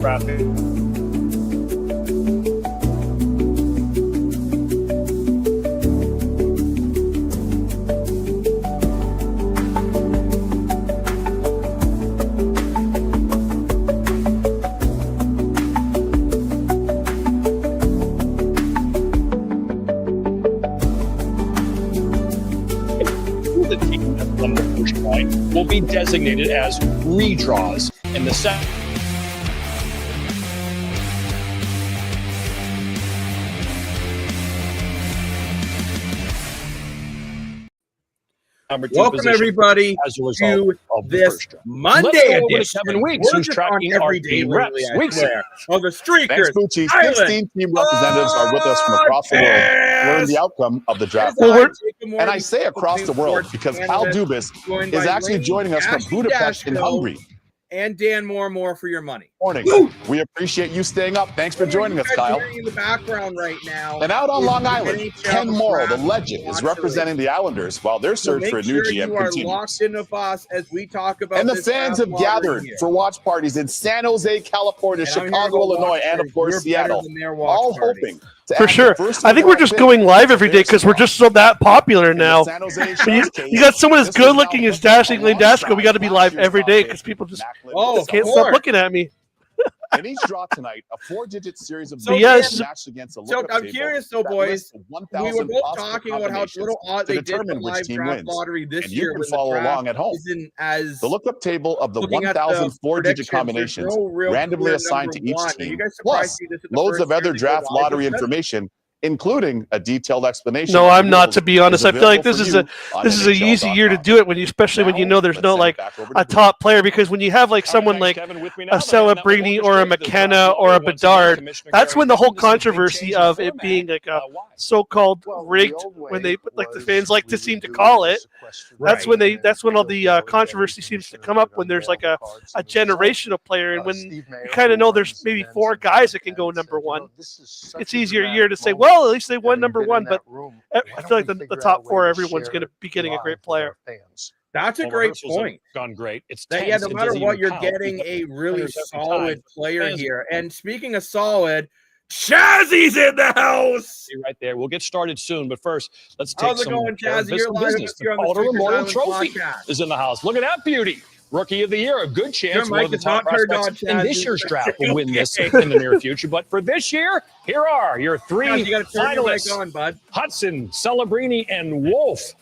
traffic. The team that won the first point will be designated as redraws, and the second. Welcome everybody to this Monday edition. 7 weeks. Who's tracking our day reps? Oh, the Streakers. Thanks, Bucci. 16 team representatives are with us from across the world to learn the outcome of the draft. And I say across the world because Kyle Dubas is actually joining us from Budapest in Hungary. And Dan Moore for your money. Morning. We appreciate you staying up. Thanks for joining us, Kyle. In the background right now. And out on Long Island, Ken Morrow, the legend, is representing the Islanders while their search for a new GM continues. Locked into us as we talk about. And the fans have gathered for watch parties in San Jose, California, Chicago, Illinois, and of course Seattle, all hoping. For sure. I think we're just going live every day because we're just so that popular now. You got someone as good looking as Dashing Landasco. We got to be live every day because people just can't stop looking at me. In each draw tonight, a 4-digit series of matched against a so I'm curious, though, boys. We were both talking about how little odd they did the live draft lottery this year. You can follow along at home. The lookup table of the 1,000 4-digit combinations randomly assigned to each team, plus loads of other draft lottery information, including a detailed explanation. No, I'm not, to be honest. I feel like this is an easy year to do it especially when you know there's no like a top player, because when you have like someone like a Celebrini or a McKenna or a Bedard, that's when the whole controversy of it being like a so-called rigged, when they like the fans like to seem to call it, that's when all the controversy seems to come up, when there's like a generational player, and when you kind of know there's maybe 4 guys that can go number 1. It's easier year to say, well, at least they won number 1, but I feel like the top 4, everyone's going to be getting a great player. That's a great point. Gone great. It's yeah, no matter what, you're getting a really solid player here. And speaking of solid, Chazzy's in the house. Right there. We'll get started soon, but first, let's take How's it going, Chazzy? You're live business. The Calder Memorial Trophy is in the house. Look at that beauty. Rookie of the Year, a good chance one of the top prospects in this year's draft will win this in the near future. But for this year, here are your 3 finalists: Hudson, Celebrini, and Wolf.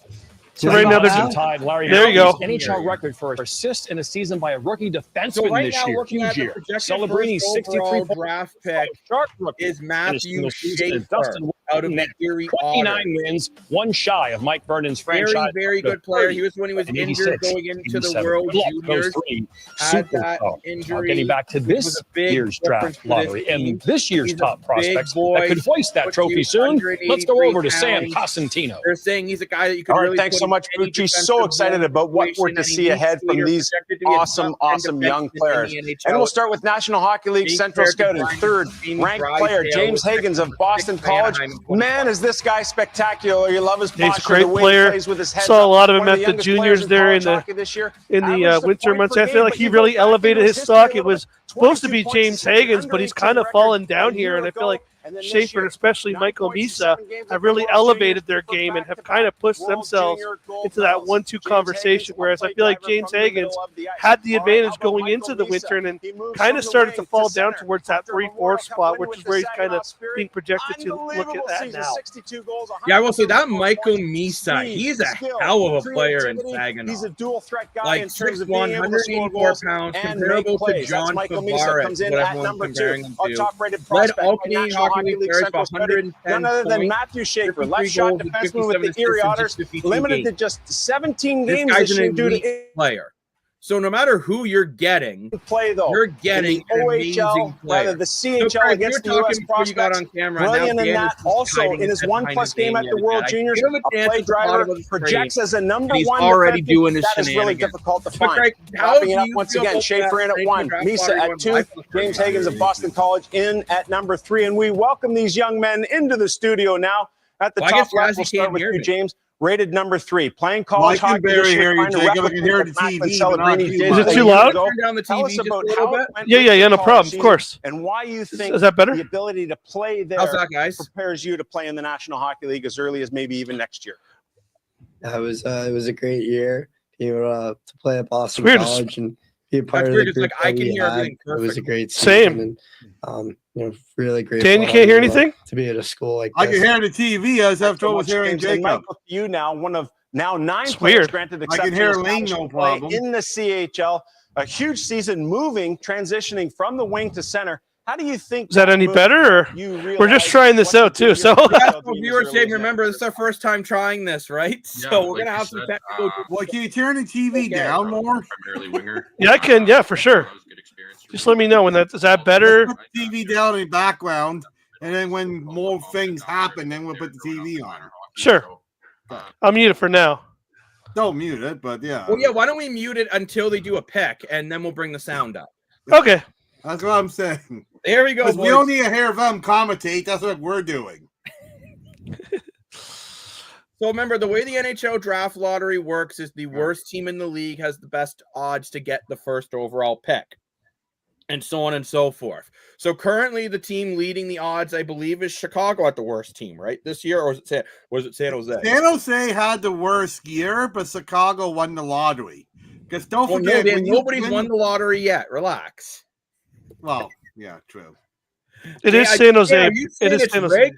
So right now, tied Larry. There you go. NHL record for assists in a season by a rookie defenseman this year. Huge year. Celebrini's 63 draft pick is Matthew Schaefer out of the Erie 29 wins, 1 shy of Mike Vernon's franchise. Very good player. He was when he was injured going into the World Juniors. Had that injury. Getting back to this year's draft lottery and this year's top prospects that could hoist that trophy soon. Let's go over to Sam Cosentino. They're saying he's a guy that you could really. Thanks so much, Bucci. So excited about what we're to see ahead from these awesome young players. And we'll start with National Hockey League Central Scouting, 3rd ranked player, James Higgins of Boston College. Man, is this guy spectacular. You love his posture, great the way player. he plays with his head. Saw a lot of him at the juniors there in the winter months. I feel like he really elevated his stock. It was supposed to be James Higgins, but he's kind of fallen down here, and I feel like Schaefer, especially Michael Misa, have really elevated their game and have kind of pushed themselves into that 1-2 conversation, whereas I feel like James Higgins had the advantage going into the winter and then kind of started to fall down towards that 3-4 spot, which is where he's kind of being projected to look at that now. Yeah, I will say that Michael Misa, he's a hell of a player in Saginaw. He's a dual threat guy like in terms of 184 pounds, comparable to John Favara, comes in at number 2, our top-rated led prospect. all Canadian Hockey League players by 110 none other than Matthew Schaefer, left shot defenseman with the Erie Otters, limited to just 17 games this year due to player. So no matter who you're getting, you're getting an amazing player. The CHL against the U.S. prospects, brilliant in that. Also, in his 1+ game at the World Juniors, a play driver projects as a number 1 already doing his that is really difficult to find. Wrapping it up once again, Schaefer in at 1, Misa at 2, James Higgins of Boston College in at number 3. And we welcome these young men into the studio now. At the top left, we'll start with you, James. rated number 3, playing college hockey. Is it too loud? Turn down the TV. Tell us about how it went Yeah, no problem. Of course. And why you think is that better? The ability to play there prepares you to play in the National Hockey League as early as maybe even next year. It was a great year. To play at Boston College and be a part of the group like, I can hear everything perfect. It was a great season. And, really great. Dan, you can't hear anything? To be at a school like I this. can hear the TV. I was having trouble hearing Jacob. You now, one of 9 it's players weird. granted I can hear Lane, no problem. in the CHL. A huge season transitioning from the wing to center. How do you think? Is that any better? Or we're just trying this out too. So viewers, Dave, remember this is our first time trying this, right? Yeah, so we're gonna have some technical. Well, can you turn the TV down more? Primarily winger. Yeah, I can. Yeah, for sure. Just let me know when is that better? Put the TV down in the background, and then when more things happen, then we'll put the TV on. Sure. I'll mute it for now. Don't mute it, but yeah. Well, yeah. Why don't we mute it until they do a pick, and then we'll bring the sound up. Okay. That's what I'm saying. There we go. Because we don't need to hear them commentate. That's what we're doing. So remember, the way the NHL draft lottery works is the worst team in the league has the best odds to get the first overall pick, and so on and so forth. So currently, the team leading the odds, I believe, is Chicago at the worst team, right? This year, or was it San Jose? San Jose had the worst year, but Chicago won the lottery. Because don't forget, nobody's won the lottery yet. Relax. Well, yeah, true. It is San Jose. It is San Jose.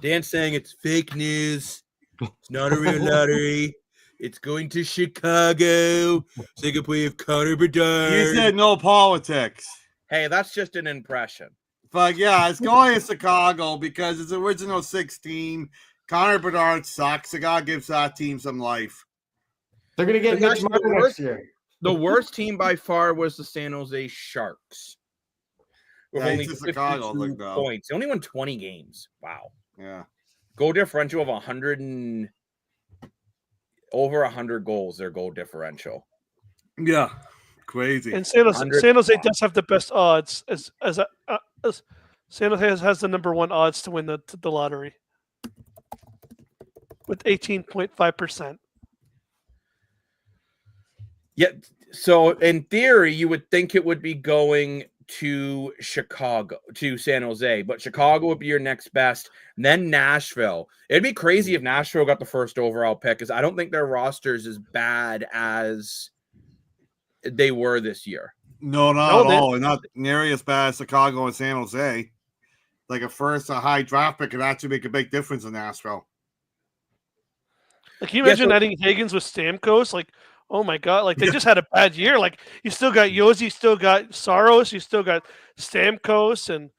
Dan's saying it's fake news. It's not a real lottery. It's going to Chicago. So they can play with Connor Bedard. You said no politics. Hey, that's just an impression. But yeah, it's going to Chicago because it's original 16. Connor Bedard sucks. So God gives that team some life. They're going to get Mitch Martin next year. The worst team by far was the San Jose Sharks. With only 52 points. They only won 20 games. Wow. Yeah. Goal differential of 100 and over 100 goals, their goal differential. Yeah. Crazy. And San Jose does have the best odds as San Jose has the number 1 odds to win the lottery with 18.5%. Yeah, so in theory, you would think it would be going to San Jose, but Chicago would be your next best. And then Nashville. It'd be crazy if Nashville got the first overall pick, because I don't think their roster is as bad as they were this year. No, not at all. And not nearly as bad as Chicago and San Jose. Like a high draft pick could actually make a big difference in Nashville. Like, can you imagine adding Higgins with Stamkos? Like, oh my God! Like, they just had a bad year. Like, you still got Josi, you still got Saros, you still got Stamkos, and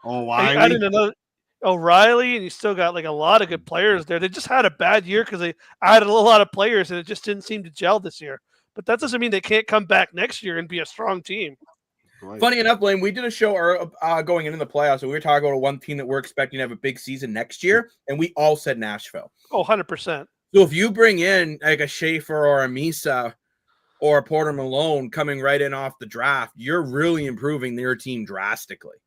O'Reilly, and you still got like a lot of good players there. They just had a bad year because they added a lot of players, and it just didn't seem to gel this year. But that doesn't mean they can't come back next year and be a strong team. Right. Funny enough, Blaine, we did a show going into the playoffs, and we were talking about one team that we're expecting to have a big season next year, and we all said Nashville. Oh, 100%. So if you bring in like a Schaefer or a Misa or a Porter Malone coming right in off the draft, you're really improving their team drastically.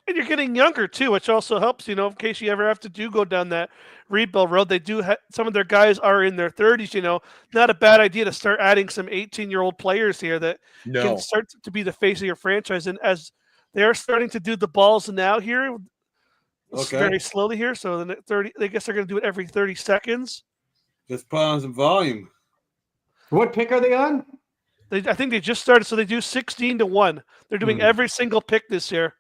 And you're getting younger too, which also helps, in case you ever have to go down that rebuild road. They do some of their guys are in their 30s, not a bad idea to start adding some 18-year-old players here that can start to be the face of your franchise. And as they are starting to do the balls now here, very slowly here. So the 30, I guess they're going to do it every 30 seconds. Just put on some volume. What pick are they on? I think they just started, so they do 16-1. They're doing every single pick this year.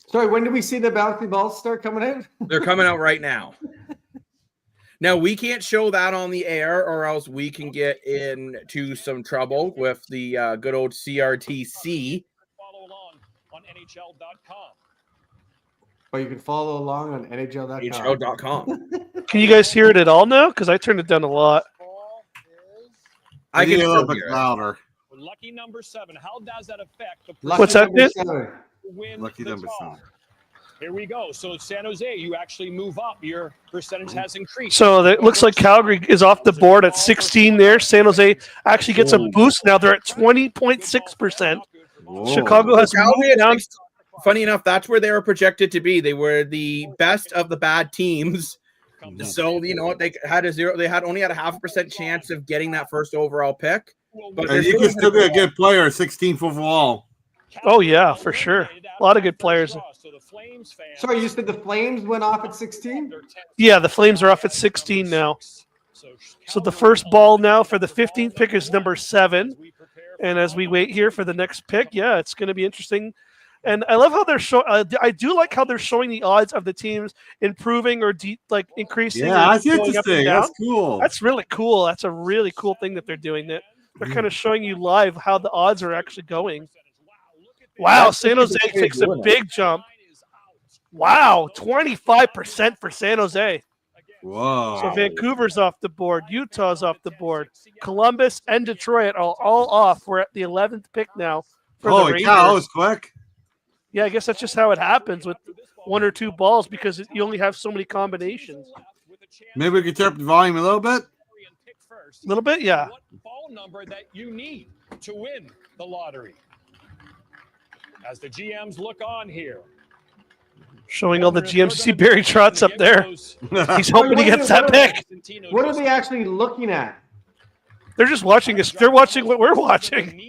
Sorry, when do we see the bouncy balls start coming out? They're coming out right now. Now, we can't show that on the air, or else we can get into some trouble with the good old CRTC. Follow along on NHL.com. But you can follow along on NHL.com. Can you guys hear it at all now? Because I turned it down a lot. I can a little bit louder. Lucky number 7. How does that affect the What's that? Lucky number 7. Here we go. So San Jose, you actually move up. Your percentage has increased. So it looks like Calgary is off the board at 16 there. San Jose actually gets a boost. Now they're at 20.6%. Chicago has moved down. Funny enough, that's where they were projected to be. They were the best of the bad teams So you know what, they had only had a 0.5% chance of getting that first overall pick. But you can still be a good player, 16th overall. Oh yeah, for sure. A lot of good players. Sorry, you said the Flames went off at 16? Yeah, the Flames are off at 16 now. So the first ball now for the 15th pick is number 7. And as we wait here for the next pick, yeah, it's going to be interesting. And I love how they're showing. I do like how they're showing the odds of the teams improving or increasing. Yeah, that's interesting. That's cool. That's really cool. That's a really cool thing that they're doing. That they're kind of showing you live how the odds are actually going. Wow, San Jose takes a big jump. Wow, 25% for San Jose. Whoa. So Vancouver's off the board. Utah's off the board. Columbus and Detroit are all off. We're at the 11th pick now for the Rangers. Cow, that was quick. Yeah, I guess that's just how it happens with 1 or 2 balls because you only have so many combinations. Maybe we can turn up the volume a little bit. A little bit, yeah. What ball number that you need to win the lottery? As the GMs look on here. Showing all the GMs. See Barry Trotz up there. He's hoping he gets that pick. What are they actually looking at? They're just watching us. They're watching what we're watching.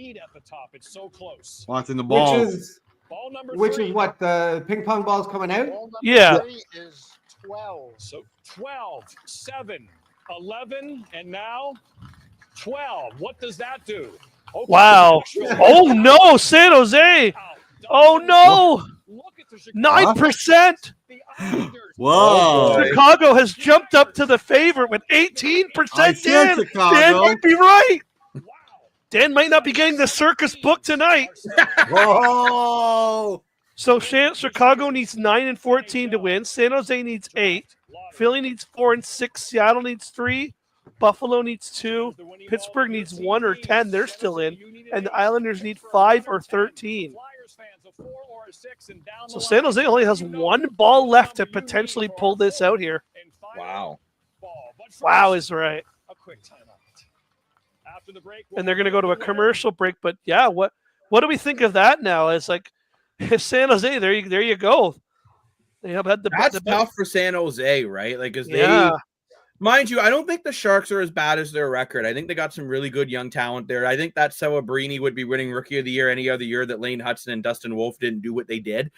Watching the ball. Which is what? The ping pong ball's coming out? Yeah. Is 12. So 12, 7, 11, and now 12. What does that do? Wow. Oh, no, San Jose. Oh, no. 9%. Whoa. Chicago has jumped up to the favorite with 18%. Dan might be right. Dan might not be getting the circus book tonight. Whoa. So Chicago needs 9 and 14 to win. San Jose needs 8. Philly needs 4 and 6. Seattle needs 3. Buffalo needs 2. Pittsburgh needs 1 or 10. They're still in. And the Islanders need 5 or 13. So San Jose only has 1 ball left to potentially pull this out here. Wow. Wow is right. And they're going to go to a commercial break. But yeah, what do we think of that now? It's like San Jose. There you go. They have had that's tough for San Jose, right? Like, they, mind you, I don't think the Sharks are as bad as their record. I think they got some really good young talent there. I think that Celebrini would be winning Rookie of the Year any other year that Lane Hudson and Dustin Wolf didn't do what they did.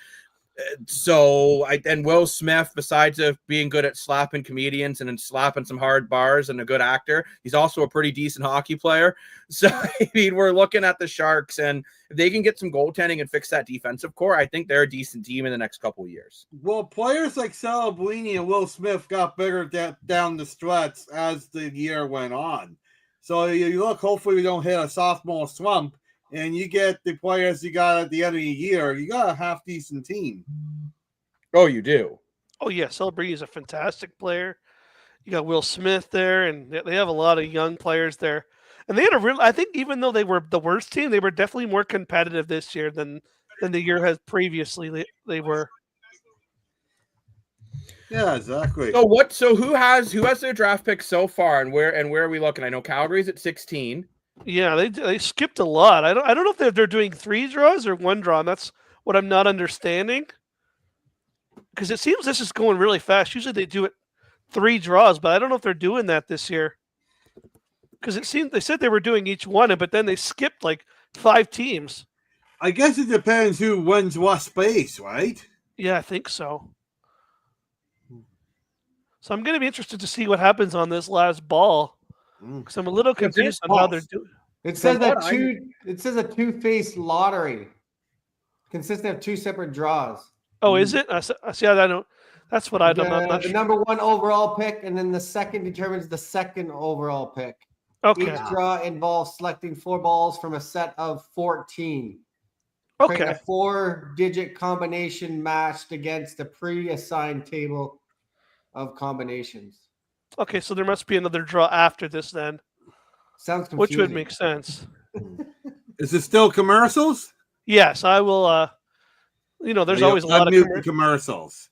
And Will Smith, besides of being good at slapping comedians and slapping some hard bars and a good actor, he's also a pretty decent hockey player. So, I mean, we're looking at the Sharks, and if they can get some goaltending and fix that defensive core, I think they're a decent team in the next couple of years. Well, players like Celebrini and Will Smith got bigger down the stretch as the year went on. So you look, hopefully we don't hit a sophomore slump, and you get the players you got at the end of the year, you got a half-decent team. Oh, you do? Oh, yeah. Celebrini is a fantastic player. You got Will Smith there, and they have a lot of young players there. And they had I think even though they were the worst team, they were definitely more competitive this year than the year has previously they were. Yeah, exactly. So who has their draft pick so far, and where are we looking? I know Calgary's at 16. Yeah, they skipped a lot. I don't know if they're doing 3 draws or 1 draw. And that's what I'm not understanding. Because it seems this is going really fast. Usually they do it 3 draws, but I don't know if they're doing that this year. Because it seemed they said they were doing each one, but then they skipped like 5 teams. I guess it depends who wins what space, right? Yeah, I think so. So I'm going to be interested to see what happens on this last ball. Because I'm a little confused on how they're doing. It says a 2-phase lottery, consisting of 2 separate draws. Oh, is it? I see. I don't. That's what I don't. I'm not the sure. number 1 overall pick, and then the second determines the second overall pick. Okay. Each draw involves selecting 4 balls from a set of 14. Okay. Create a 4-digit combination matched against a pre-assigned table of combinations. Okay, so there must be another draw after this then. Sounds confusing. Which would make sense. Is it still commercials? Yes, I will. There's always a lot of commercials.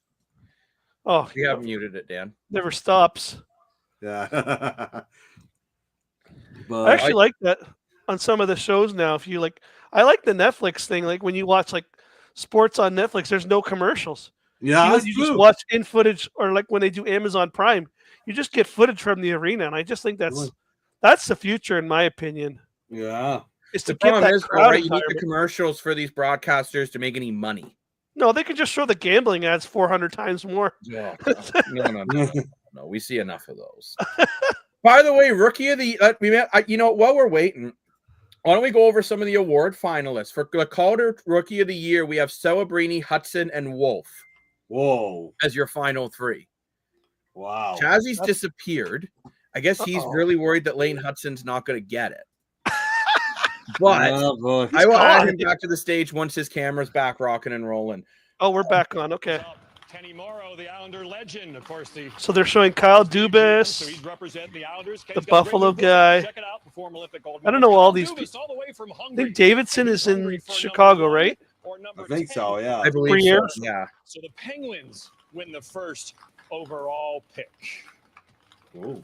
Oh, you have muted it, Dan. Never stops. Yeah. I actually like that on some of the shows now. If you like, I like the Netflix thing. Like when you watch like sports on Netflix, there's no commercials. Yeah, you just watch in footage, or like when they do Amazon Prime, You just get footage from the arena, and I just think that's the future, in my opinion. Yeah. Is to get that crowd. Right? You need the commercials for these broadcasters to make any money. No, they can just show the gambling ads 400 times more. No. We see enough of those. By the way, rookie of the while we're waiting, why don't we go over some of the award finalists for the Calder Rookie of the Year? We have Celebrini, Hudson, and Wolf. Whoa! As your final 3. Wow. Chazzy's disappeared. I guess he's really worried that Lane Hudson's not going to get it. But I will add him back to the stage once his camera's back rocking and rolling. Oh, we're back on. Okay. Kenny Morrow, the Islander legend, of course. So they're showing Kyle Dubas, the Buffalo guy. I don't know all these people. I think Davidson is in Chicago, right? I think so, yeah. I believe so, yeah. So the Penguins win the first overall pick. Ooh.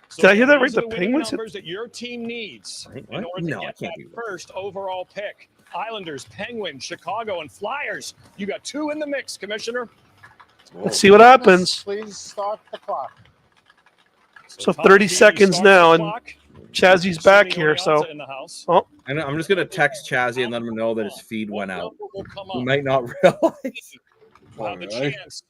So did I hear that right? The Penguins? Numbers that your team needs in order to get that first overall pick. Islanders, Penguins, Chicago, and Flyers. You got 2 in the mix, Commissioner. Let's see what happens. Please start the clock. So 30 seconds now, and Chazzy's back here. So, and I'm just gonna text Chazzy and let him know that his feed went out. He might not realize. The chance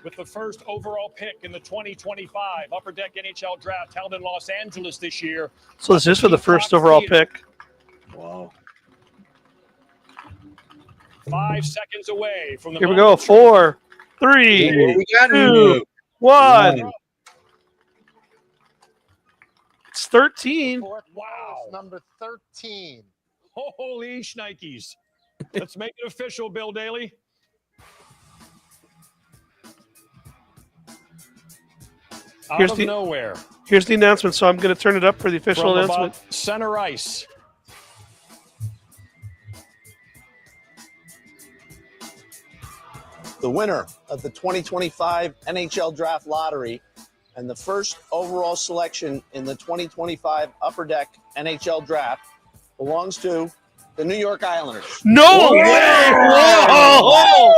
with the first overall pick in the 2025 Upper Deck NHL Draft held in Los Angeles this year. So this is for the first overall pick. Wow. 5 seconds away from the. Here we go. 4, 3, 2, 1. It's 13. Wow. Number 13. Holy shnikes. Let's make it official, Bill Daly. Out of nowhere. Here's the announcement. So I'm going to turn it up for the official announcement. Center ice. The winner of the 2025 NHL Draft Lottery and the first overall selection in the 2025 Upper Deck NHL Draft belongs to the New York Islanders. No way! Whoa!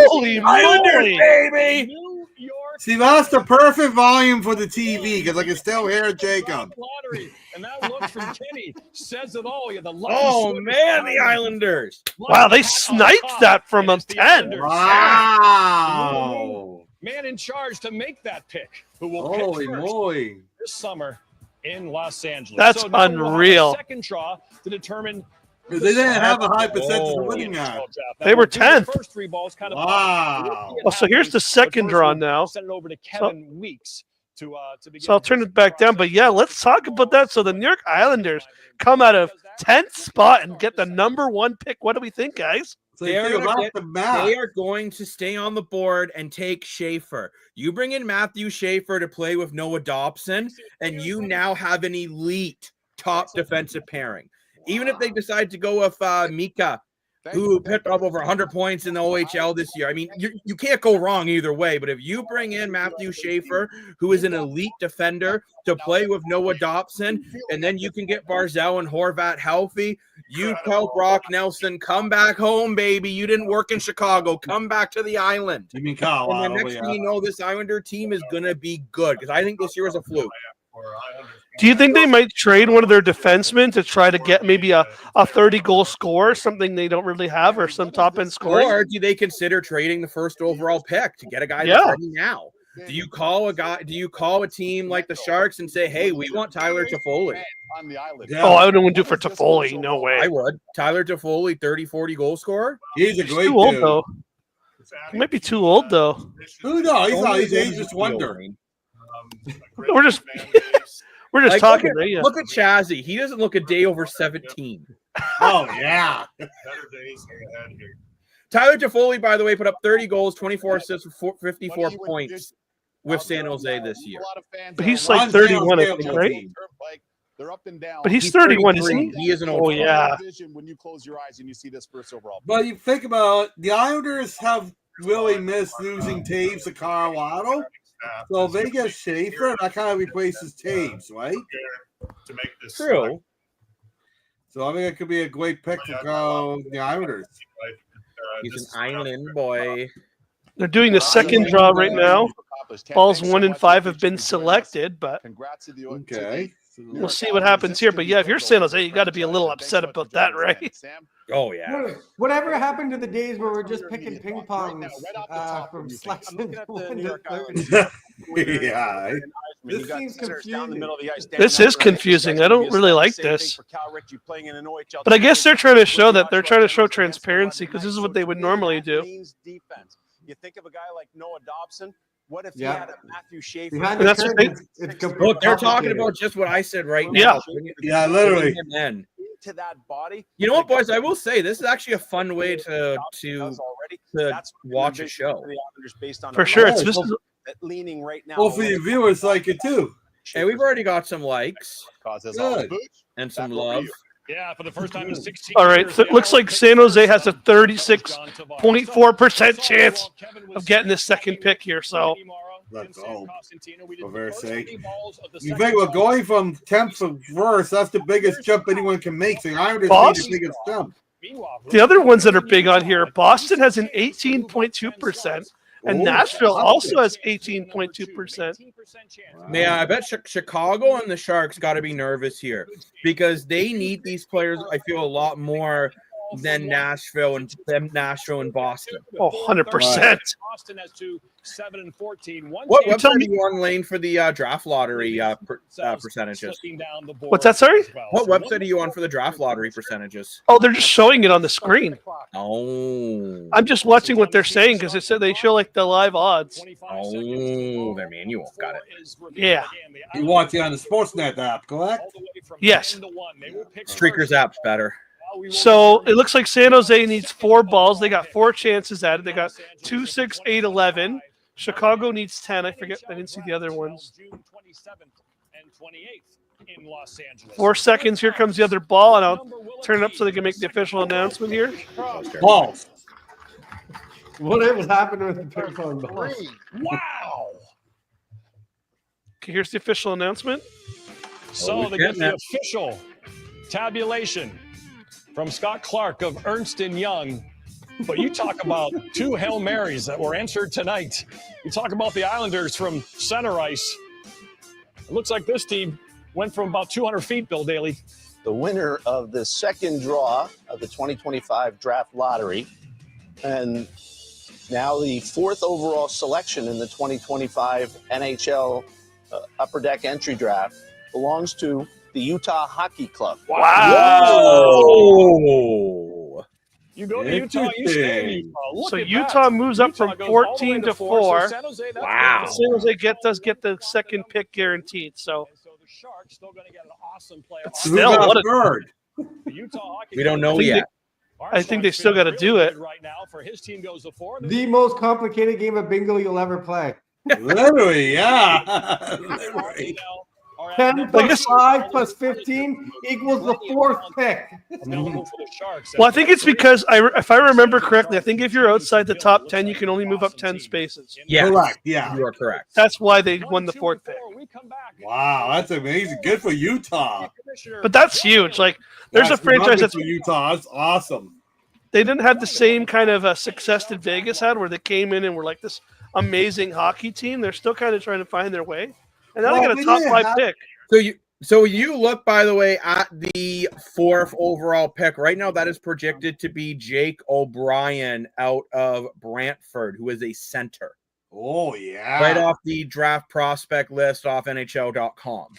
Holy moly, baby! See, that's the perfect volume for the TV because I can still hear Jacob. Lottery, and that look from Kenny says it all. The Islanders! Wow, they sniped that from a 10. Wow! Man in charge to make that pick. Who will Holy pick first moly! This summer in Los Angeles. That's unreal. Second draw to determine. They didn't have a high percentage of winning that. They were 10th. First 3 balls kind of. Wow. Oh, so here's the second draw now. Send it over to Kevin Weeks to begin. So I'll turn it back down. But yeah, let's talk about that. So the New York Islanders come out of 10th spot and get the number 1 pick. What do we think, guys? They are going to stay on the board and take Schaefer. You bring in Matthew Schaefer to play with Noah Dobson, and you now have an elite top defensive pairing. Even if they decide to go with Mika, who picked up over 100 points in the OHL this year. I mean, you can't go wrong either way. But if you bring in Matthew Schaefer, who is an elite defender, to play with Noah Dobson, and then you can get Barzal and Horvat healthy, you tell Brock Nelson, come back home, baby. You didn't work in Chicago. Come back to the island. You mean Colorado? And the next thing you know, this Islander team is going to be good because I think this year is a fluke. Do you think they might trade one of their defensemen to try to get maybe a 30-goal score, something they don't really have, or some top-end scoring? Or do they consider trading the first overall pick to get a guy that's ready now? Do you call a team like the Sharks and say, hey, we want Tyler Toffoli? On the island. Oh, I wouldn't do for Toffoli. No way. I would. Tyler Toffoli, 30-40 goal scorer? He's a great too old, though. He might be too old, though. Who knows? He's not. He's ageless wonder. We're just like, talking. Look at Chazzy. He doesn't look a day over 17. Oh, yeah. Tyler Toffoli, by the way, put up 30 goals, 24 assists, 54 points with San Jose this year. But he's like 31, I think, right? They're up and down. But he's 31, isn't he? He is an old. Oh, yeah. When you close your eyes and you see this first overall. But you think about it, the Islanders have really missed losing Taves to Colorado. So if they get Schaefer, that kind of replaces Taves, right? To make this true. So I think it could be a great pick to go the Islanders. He's an island boy. They're doing the second draw right now. balls 1 and 5 have been selected, but congrats to the okay. We'll see what happens here. But yeah, if you're San Jose, you got to be a little upset about that, right? Oh yeah. Whatever happened to the days where we're just picking ping pongs from selection? Yeah. This seems confusing. This is confusing. I don't really like this. But I guess they're trying to show transparency because this is what they would normally do. You think of a guy like Noah Dobson. What if he had a Matthew Schaefer? Look, they're talking about just what I said right now. Yeah, literally. To that body. You know what, boys? I will say this is actually a fun way to watch a show. For sure, it's just leaning right now. Hopefully, the viewers like it too. Hey, we've already got some likes Good. and some love. Yeah, for the first time in 16 all right. So it looks like San Jose has a 36.4% chance of getting the second pick here. So let's go. For very sake. You think we're going from 10th to first? That's the biggest jump anyone can make. So I understand the biggest jump. The other ones that are big on here, Boston has an 18.2%. And Nashville also has 18.2%. Yeah, I bet Chicago and the Sharks got to be nervous here because they need these players, I feel, a lot more than Nashville and Boston. Oh, 100%. Boston has 2, 7 and 14. What website are you on, Lane, for the draft lottery percentages? What's that, sorry? What website are you on for the draft lottery percentages? Oh, they're just showing it on the screen. Oh. I'm just watching what they're saying because they said they show like the live odds. Oh, their manual. Got it. Yeah. You watch it on the Sportsnet app, correct? Yes. Streakers app's better. So it looks like San Jose needs 4 balls. They got 4 chances at it. They got 2, 6, 8, 11. Chicago needs 10. I forget. I didn't see the other ones. 4 seconds. Here comes the other ball, and I'll turn it up so they can make the official announcement here. Balls. Whatever's happened with the ping pong ball. Wow. Okay, here's the official announcement. So they get the official tabulation from Scott Clark of Ernst & Young. But you talk about 2 Hail Marys that were answered tonight. You talk about the Islanders from center ice. It looks like this team went from about 200 feet, Bill Daly. The winner of the second draw of the 2025 draft lottery and now the 4th overall selection in the 2025 NHL Upper Deck entry draft belongs to the Utah Hockey Club. Whoa! You go to Utah, you stay in Utah. So Utah moves up from 14 to 4. Wow! San Jose does get the second pick guaranteed. So the Sharks still going to get an awesome player. Still, what a bird! We don't know yet. I think they still got to do it. Right now, for his team goes to 4. The most complicated game of bingo you'll ever play. Literally, yeah. Literally. 10 plus 5 plus 15 equals the 4th pick. Well, I think it's because, if I remember correctly, I think if you're outside the top 10, you can only move up 10 spaces. Yeah, correct. Yeah, you are correct. That's why they won the 4th pick. Wow, that's amazing. Good for Utah. But that's huge. Like, there's a franchise that's for Utah. That's awesome. They didn't have the same kind of success that Vegas had, where they came in and were like this amazing hockey team. They're still kind of trying to find their way. And now they got a top 5 pick. So you look, by the way, at the 4th overall pick. Right now, that is projected to be Jake O'Brien out of Brantford, who is a center. Oh, yeah. Right off the draft prospect list off NHL.com.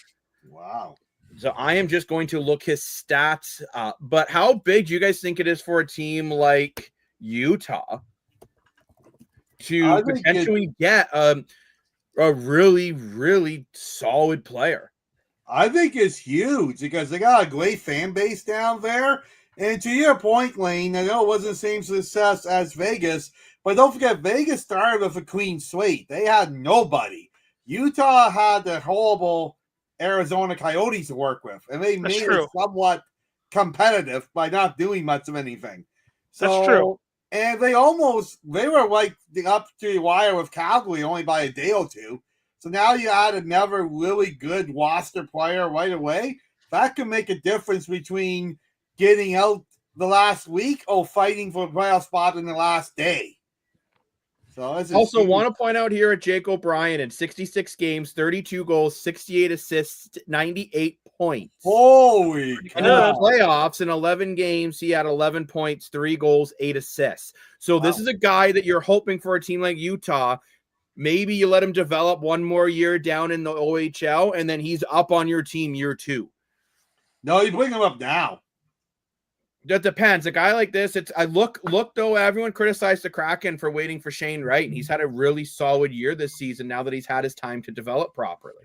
Wow. So I am just going to look his stats up. But how big do you guys think it is for a team like Utah to potentially get a really, really solid player? I think it's huge because they got a great fan base down there. And to your point, Lane, I know it wasn't the same success as Vegas, but don't forget, Vegas started with a clean slate. They had nobody. Utah had the horrible Arizona Coyotes to work with, and they made it somewhat competitive by not doing much of anything. So, that's true. And they were like up to the wire with Calgary only by a day or 2. So now you add another really good roster player right away. That could make a difference between getting out the last week or fighting for a playoff spot in the last day. So also want to point out here at Jake O'Brien in 66 games, 32 goals, 68 assists, 98 points. Holy cow. In the playoffs, in 11 games, he had 11 points, 3 goals, 8 assists. So this is a guy that you're hoping for a team like Utah. Maybe you let him develop one more year down in the OHL, and then he's up on your team year 2. No, you bring him up now. That depends. A guy like this, I look though, everyone criticized the Kraken for waiting for Shane Wright, and he's had a really solid year this season now that he's had his time to develop properly.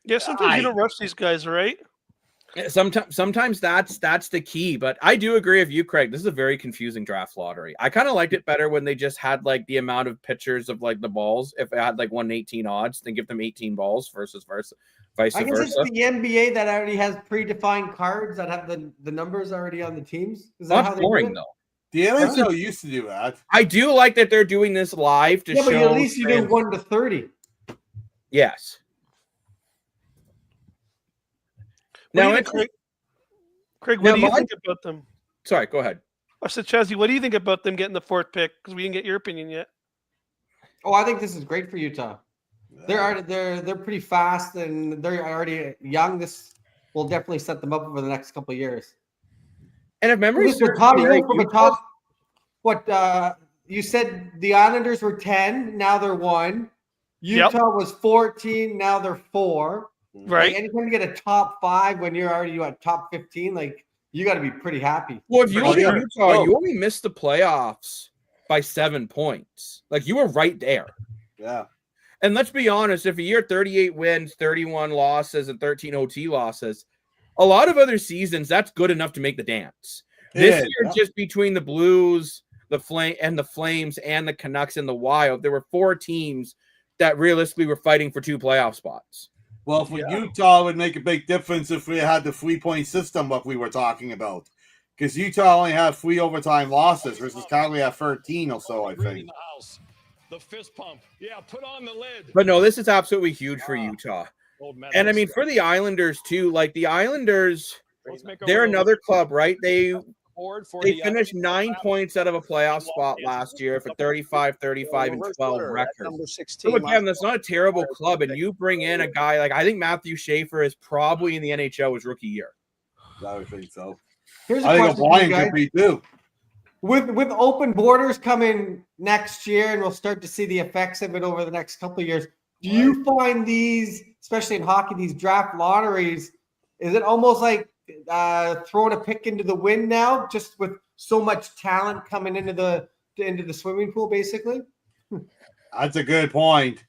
Yeah, sometimes you don't rush these guys, right? Sometimes that's the key, but I do agree with you, Craig. This is a very confusing draft lottery. I kind of liked it better when they just had like the amount of pitchers of like the balls. If it had like 1/18 odds, then give them 18 balls vice versa. I guess it's the NBA that already has predefined cards that have the numbers already on the teams. Is that how boring though? The NHL used to do that. I do like that they're doing this live to show. But at least you do 1 to 30. Yes. Now, Craig, what do you think about them? Sorry, go ahead. I said, Chazzy, what do you think about them getting the 4th pick? Because we didn't get your opinion yet. Oh, I think this is great for Utah. They're pretty fast and they're already young. This will definitely set them up over the next couple of years. And if memory serves you said the Islanders were 10, now they're 1. Utah was 14, now they're 4. Right. Like anytime you get a top 5 when you're already at top 15, like you got to be pretty happy. Well, if you look at Utah, you only missed the playoffs by 7 points. Like you were right there. Yeah. And let's be honest, if a year 38 wins, 31 losses, and 13 OT losses, a lot of other seasons, that's good enough to make the dance. This year, just between the Blues, the Flames, and the Canucks and the Wild, there were 4 teams that realistically were fighting for 2 playoff spots. Well, for Utah, it would make a big difference if we had the 3-point system, what we were talking about. Because Utah only had 3 overtime losses versus Calgary had 13 or so, I think. The fist pump. Yeah, put on the lid. But no, this is absolutely huge for Utah. And I mean, for the Islanders too, like the Islanders, they're another club, right? They finished 9 points out of a playoff spot last year for 35, 35, and 12 record. So again, that's not a terrible club. And you bring in a guy like, I think Matthew Schaefer is probably in the NHL his rookie year. I would think so. I think O'Brien could be too. With open borders coming next year, and we'll start to see the effects of it over the next couple of years. Do you find these, especially in hockey, these draft lotteries, is it almost like throwing a pick into the wind now, just with so much talent coming into the swimming pool, basically? That's a good point.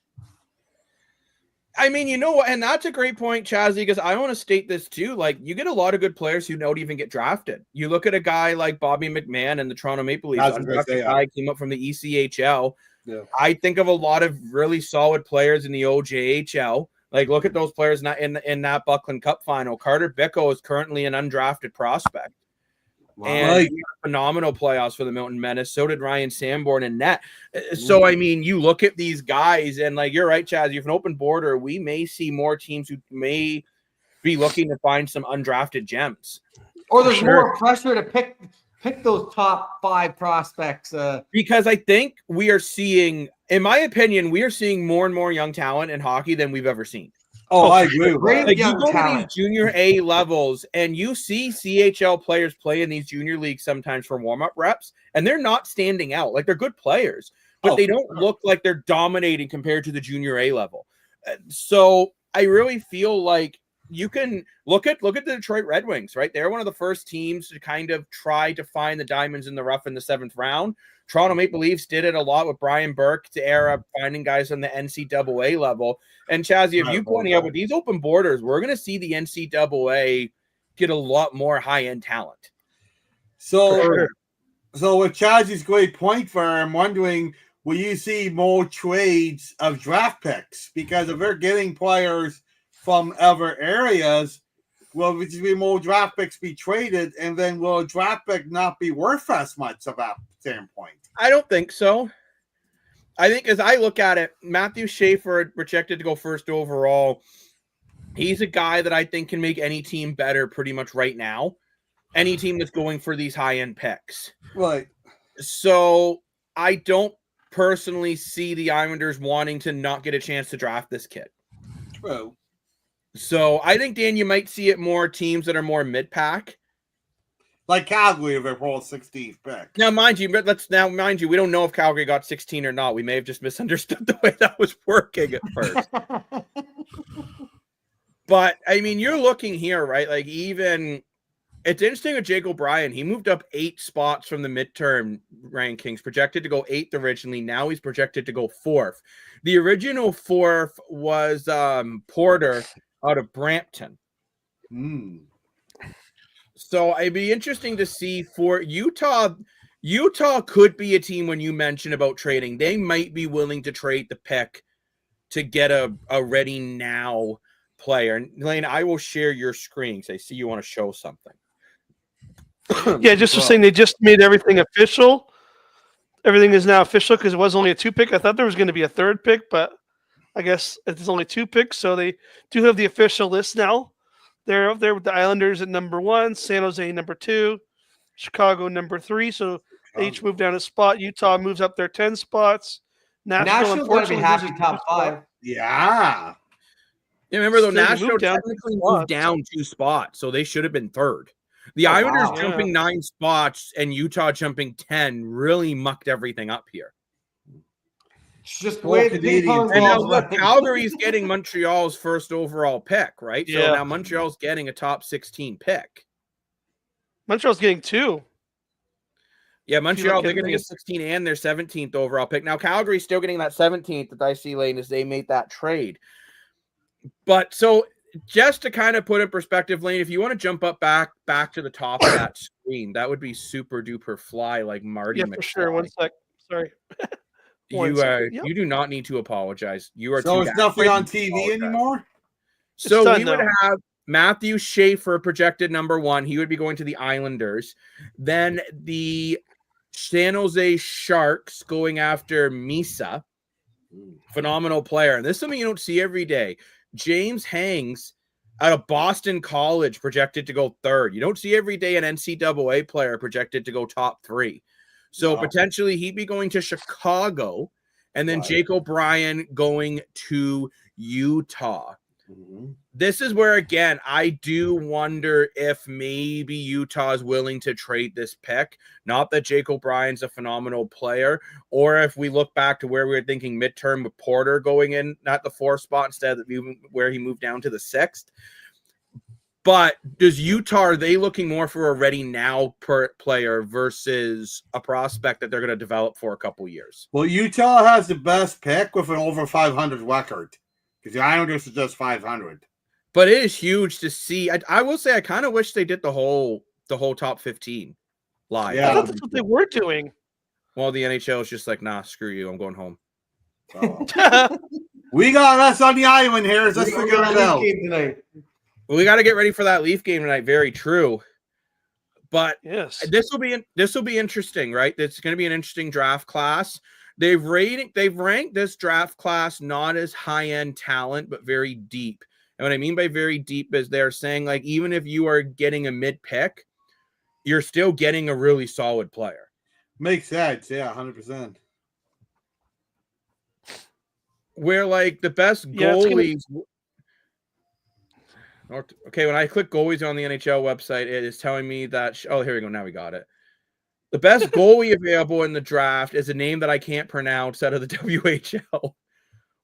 I mean, you know what? And that's a great point, Chazzy, because I want to state this too. Like, you get a lot of good players who don't even get drafted. You look at a guy like Bobby McMahon and the Toronto Maple Leafs. Undrafted guy came up from the ECHL. Yeah. I think of a lot of really solid players in the OJHL. Like, look at those players in that Buckland Cup final. Carter Bickel is currently an undrafted prospect. Wow. And phenomenal playoffs for the Mountain Menace. So did Ryan Sanborn in net. So, I mean, you look at these guys, and like you're right, Chaz, you have an open border. We may see more teams who may be looking to find some undrafted gems. Or there's more pressure to pick those top 5 prospects. Because I think we are seeing, in my opinion, we are seeing more and more young talent in hockey than we've ever seen. Oh, I agree. Like, you go to these junior A levels and you see CHL players play in these junior leagues sometimes for warm-up reps, and they're not standing out. Like, they're good players, but they don't look like they're dominating compared to the junior A level. So I really feel like you can look at the Detroit Red Wings, right? They're one of the first teams to kind of try to find the diamonds in the rough in the 7th round. Toronto Maple Leafs did it a lot with Brian Burke to era finding guys on the NCAA level. And Chazzy, if you pointing out with these open borders, we're going to see the NCAA get a lot more high-end talent. So with Chazzy's great point for, I'm wondering, will you see more trades of draft picks? Because if they're getting players from other areas, will there be more draft picks be traded, and then will a draft pick not be worth as much of that standpoint? I don't think so. I think as I look at it, Matthew Schaefer projected to go 1st overall. He's a guy that I think can make any team better pretty much right now. Any team that's going for these high-end picks. Right. So I don't personally see the Islanders wanting to not get a chance to draft this kid. True. So I think, Dan, you might see it more teams that are more mid-pack. Like Calgary, if they roll 16th pick. Now, mind you, we don't know if Calgary got 16 or not. We may have just misunderstood the way that was working at first. But, I mean, you're looking here, right? Like, even it's interesting with Jake O'Brien. He moved up 8 spots from the midterm rankings, projected to go 8th originally. Now he's projected to go 4th. The original 4th was Porter out of Brampton. So it'd be interesting to see for Utah. Utah could be a team when you mention about trading. They might be willing to trade the pick to get a ready now player. And Lane, I will share your screen because I see you want to show something. Yeah, just saying they just made everything official. Everything is now official because it was only a 2 pick. I thought there was going to be a 3rd pick, but I guess it's only 2 picks. So they do have the official list now. They're up there with the Islanders at number 1, San Jose number 2, Chicago number 3. So they each move down a spot. Utah moves up their 10 spots. Nashville's going to be happy top 5. Yeah. Remember though, Nashville technically moved down 2 spots, so they should have been 3rd. The Islanders jumping 9 spots and Utah jumping 10 really mucked everything up here. It's just the way the Canadians. And now look, Calgary's getting Montreal's 1st overall pick, right? Yeah. So now Montreal's getting a top 16 pick. Montreal's getting 2. Yeah, Montreal, they're getting a 16 and their 17th overall pick. Now Calgary's still getting that 17th that I see, Lane, as they made that trade. But so just to kind of put in perspective, Lane, if you want to jump up back to the top of that screen, that would be super duper fly like Marty McFly. For sure. 1 sec. Sorry. You do not need to apologize. You are so it's nothing on TV anymore. So we would have Matthew Schaefer projected number 1. He would be going to the Islanders. Then the San Jose Sharks going after Misa, phenomenal player, and this is something you don't see every day. James Hangs out of Boston College projected to go 3rd. You don't see every day an NCAA player projected to go top 3. So potentially he'd be going to Chicago, and then Jake O'Brien going to Utah. This is where, again, I do wonder if maybe Utah is willing to trade this pick. Not that Jake O'Brien's a phenomenal player, or if we look back to where we were thinking midterm with Porter going in at the 4th spot instead of where he moved down to the 6th. But does Utah, are they looking more for a ready now player versus a prospect that they're going to develop for a couple years? Well, Utah has the best pick with an over 500 record because the Islanders are just 500. But it is huge to see. I will say I kind of wish they did the whole top 15 live. Yeah, that's what they were doing. Well, the NHL is just like, nah, screw you. I'm going home. We got us on the island here. Let's figure it out. Well, we got to get ready for that Leaf game tonight. Very true. But yes, this will be interesting, right? It's going to be an interesting draft class. They've ranked this draft class not as high-end talent, but very deep. And what I mean by very deep is they're saying, like, even if you are getting a mid-pick, you're still getting a really solid player. Makes sense. Yeah, 100%. Where, like, the best goalies... Okay, when I click goalies on the NHL website, it is telling me that... Oh, here we go. Now we got it. The best goalie available in the draft is a name that I can't pronounce out of the WHL.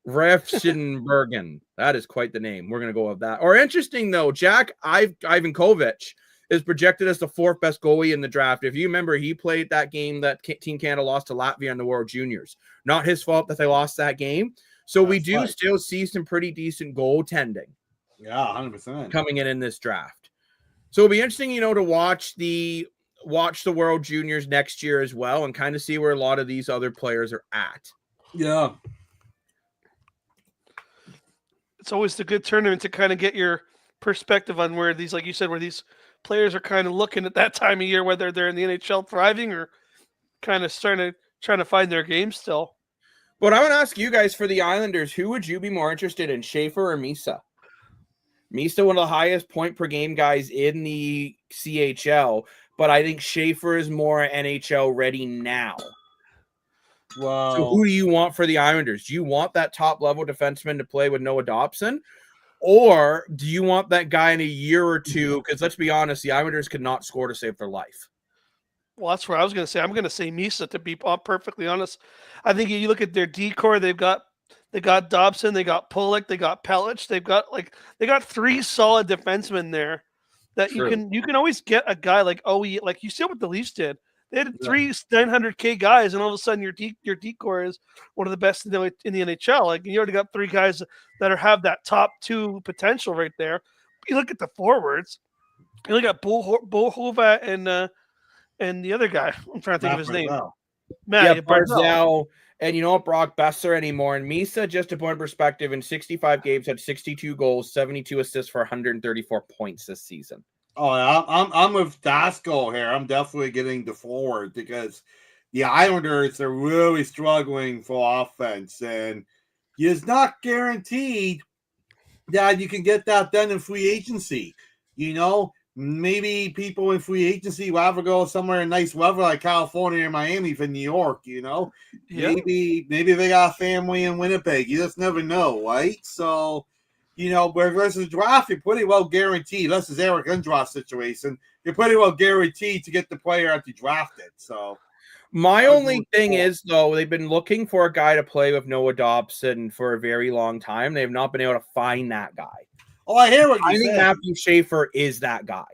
Refshenbergen. That is quite the name. We're going to go with that. Or interesting, though, Jack Ivankovic is projected as the 4th best goalie in the draft. If you remember, he played that game that Team Canada lost to Latvia in the World Juniors. Not his fault that they lost that game. So we do still see some pretty decent goaltending. Yeah, 100%. Coming in this draft. So it'll be interesting, to watch the World Juniors next year as well and kind of see where a lot of these other players are at. Yeah. It's always a good tournament to kind of get your perspective on where these, like you said, where these players are kind of looking at that time of year, whether they're in the NHL thriving or kind of trying to find their game still. But I want to ask you guys, for the Islanders, who would you be more interested in, Schaefer or Misa? Misa, one of the highest point per game guys in the CHL, but I think Schaefer is more NHL ready now. Wow. So who do you want for the Islanders? Do you want that top-level defenseman to play with Noah Dobson? Or do you want that guy in a year or two? Because let's be honest, the Islanders could not score to save their life. Well, that's what I was going to say. I'm going to say Misa, to be perfectly honest. I think you look at their decor, they got Dobson, they got Pulick, they got Pellich, they got 3 solid defensemen there that True. you can always get a guy like like you see what the Leafs did. They had 3 900K guys, and all of a sudden your decor is one of the best in the NHL. Like, you already got 3 guys that have that top 2 potential right there. You look at the forwards. You look at Bohova and the other guy. I'm trying to think of his name. Barzal. And you don't Brock Besser anymore. And Misa, just to put in perspective, in 65 games had 62 goals, 72 assists for 134 points this season. Oh, I'm with Daskell here. I'm definitely getting the forward because the Islanders are really struggling for offense, and it's not guaranteed that you can get that done in free agency. You know, maybe people in free agency will have to go somewhere in nice weather like California or Miami for New York. You know, maybe they got a family in Winnipeg. You just never know, right? So. You know, versus draft, you're pretty well guaranteed. Unless it's Eric Undraft situation, you're pretty well guaranteed to get the player that you drafted. So, my only thing is, though, they've been looking for a guy to play with Noah Dobson for a very long time. They have not been able to find that guy. Oh, I hear what you I think Matthew Schaefer is that guy.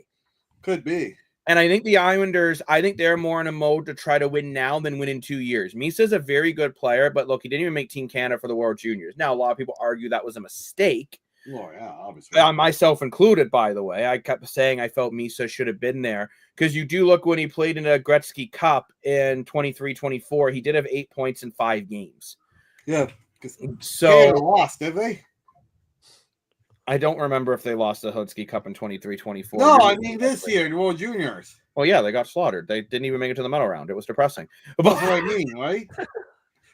Could be. And I think the Islanders, they're more in a mode to try to win now than win in 2 years. Misa's a very good player, but look, he didn't even make Team Canada for the World Juniors. Now, a lot of people argue that was a mistake. Oh, yeah, obviously. Myself included, by the way. I kept saying I felt Misa should have been there because you do look when he played in a Gretzky Cup in 23-24, he did have 8 points in 5 games. Yeah. So they lost, did they? I don't remember if they lost the Hudski Cup in 23-24. No, I mean this year, the World Juniors. Well, yeah, they got slaughtered. They didn't even make it to the medal round. It was depressing. That's what I mean, right?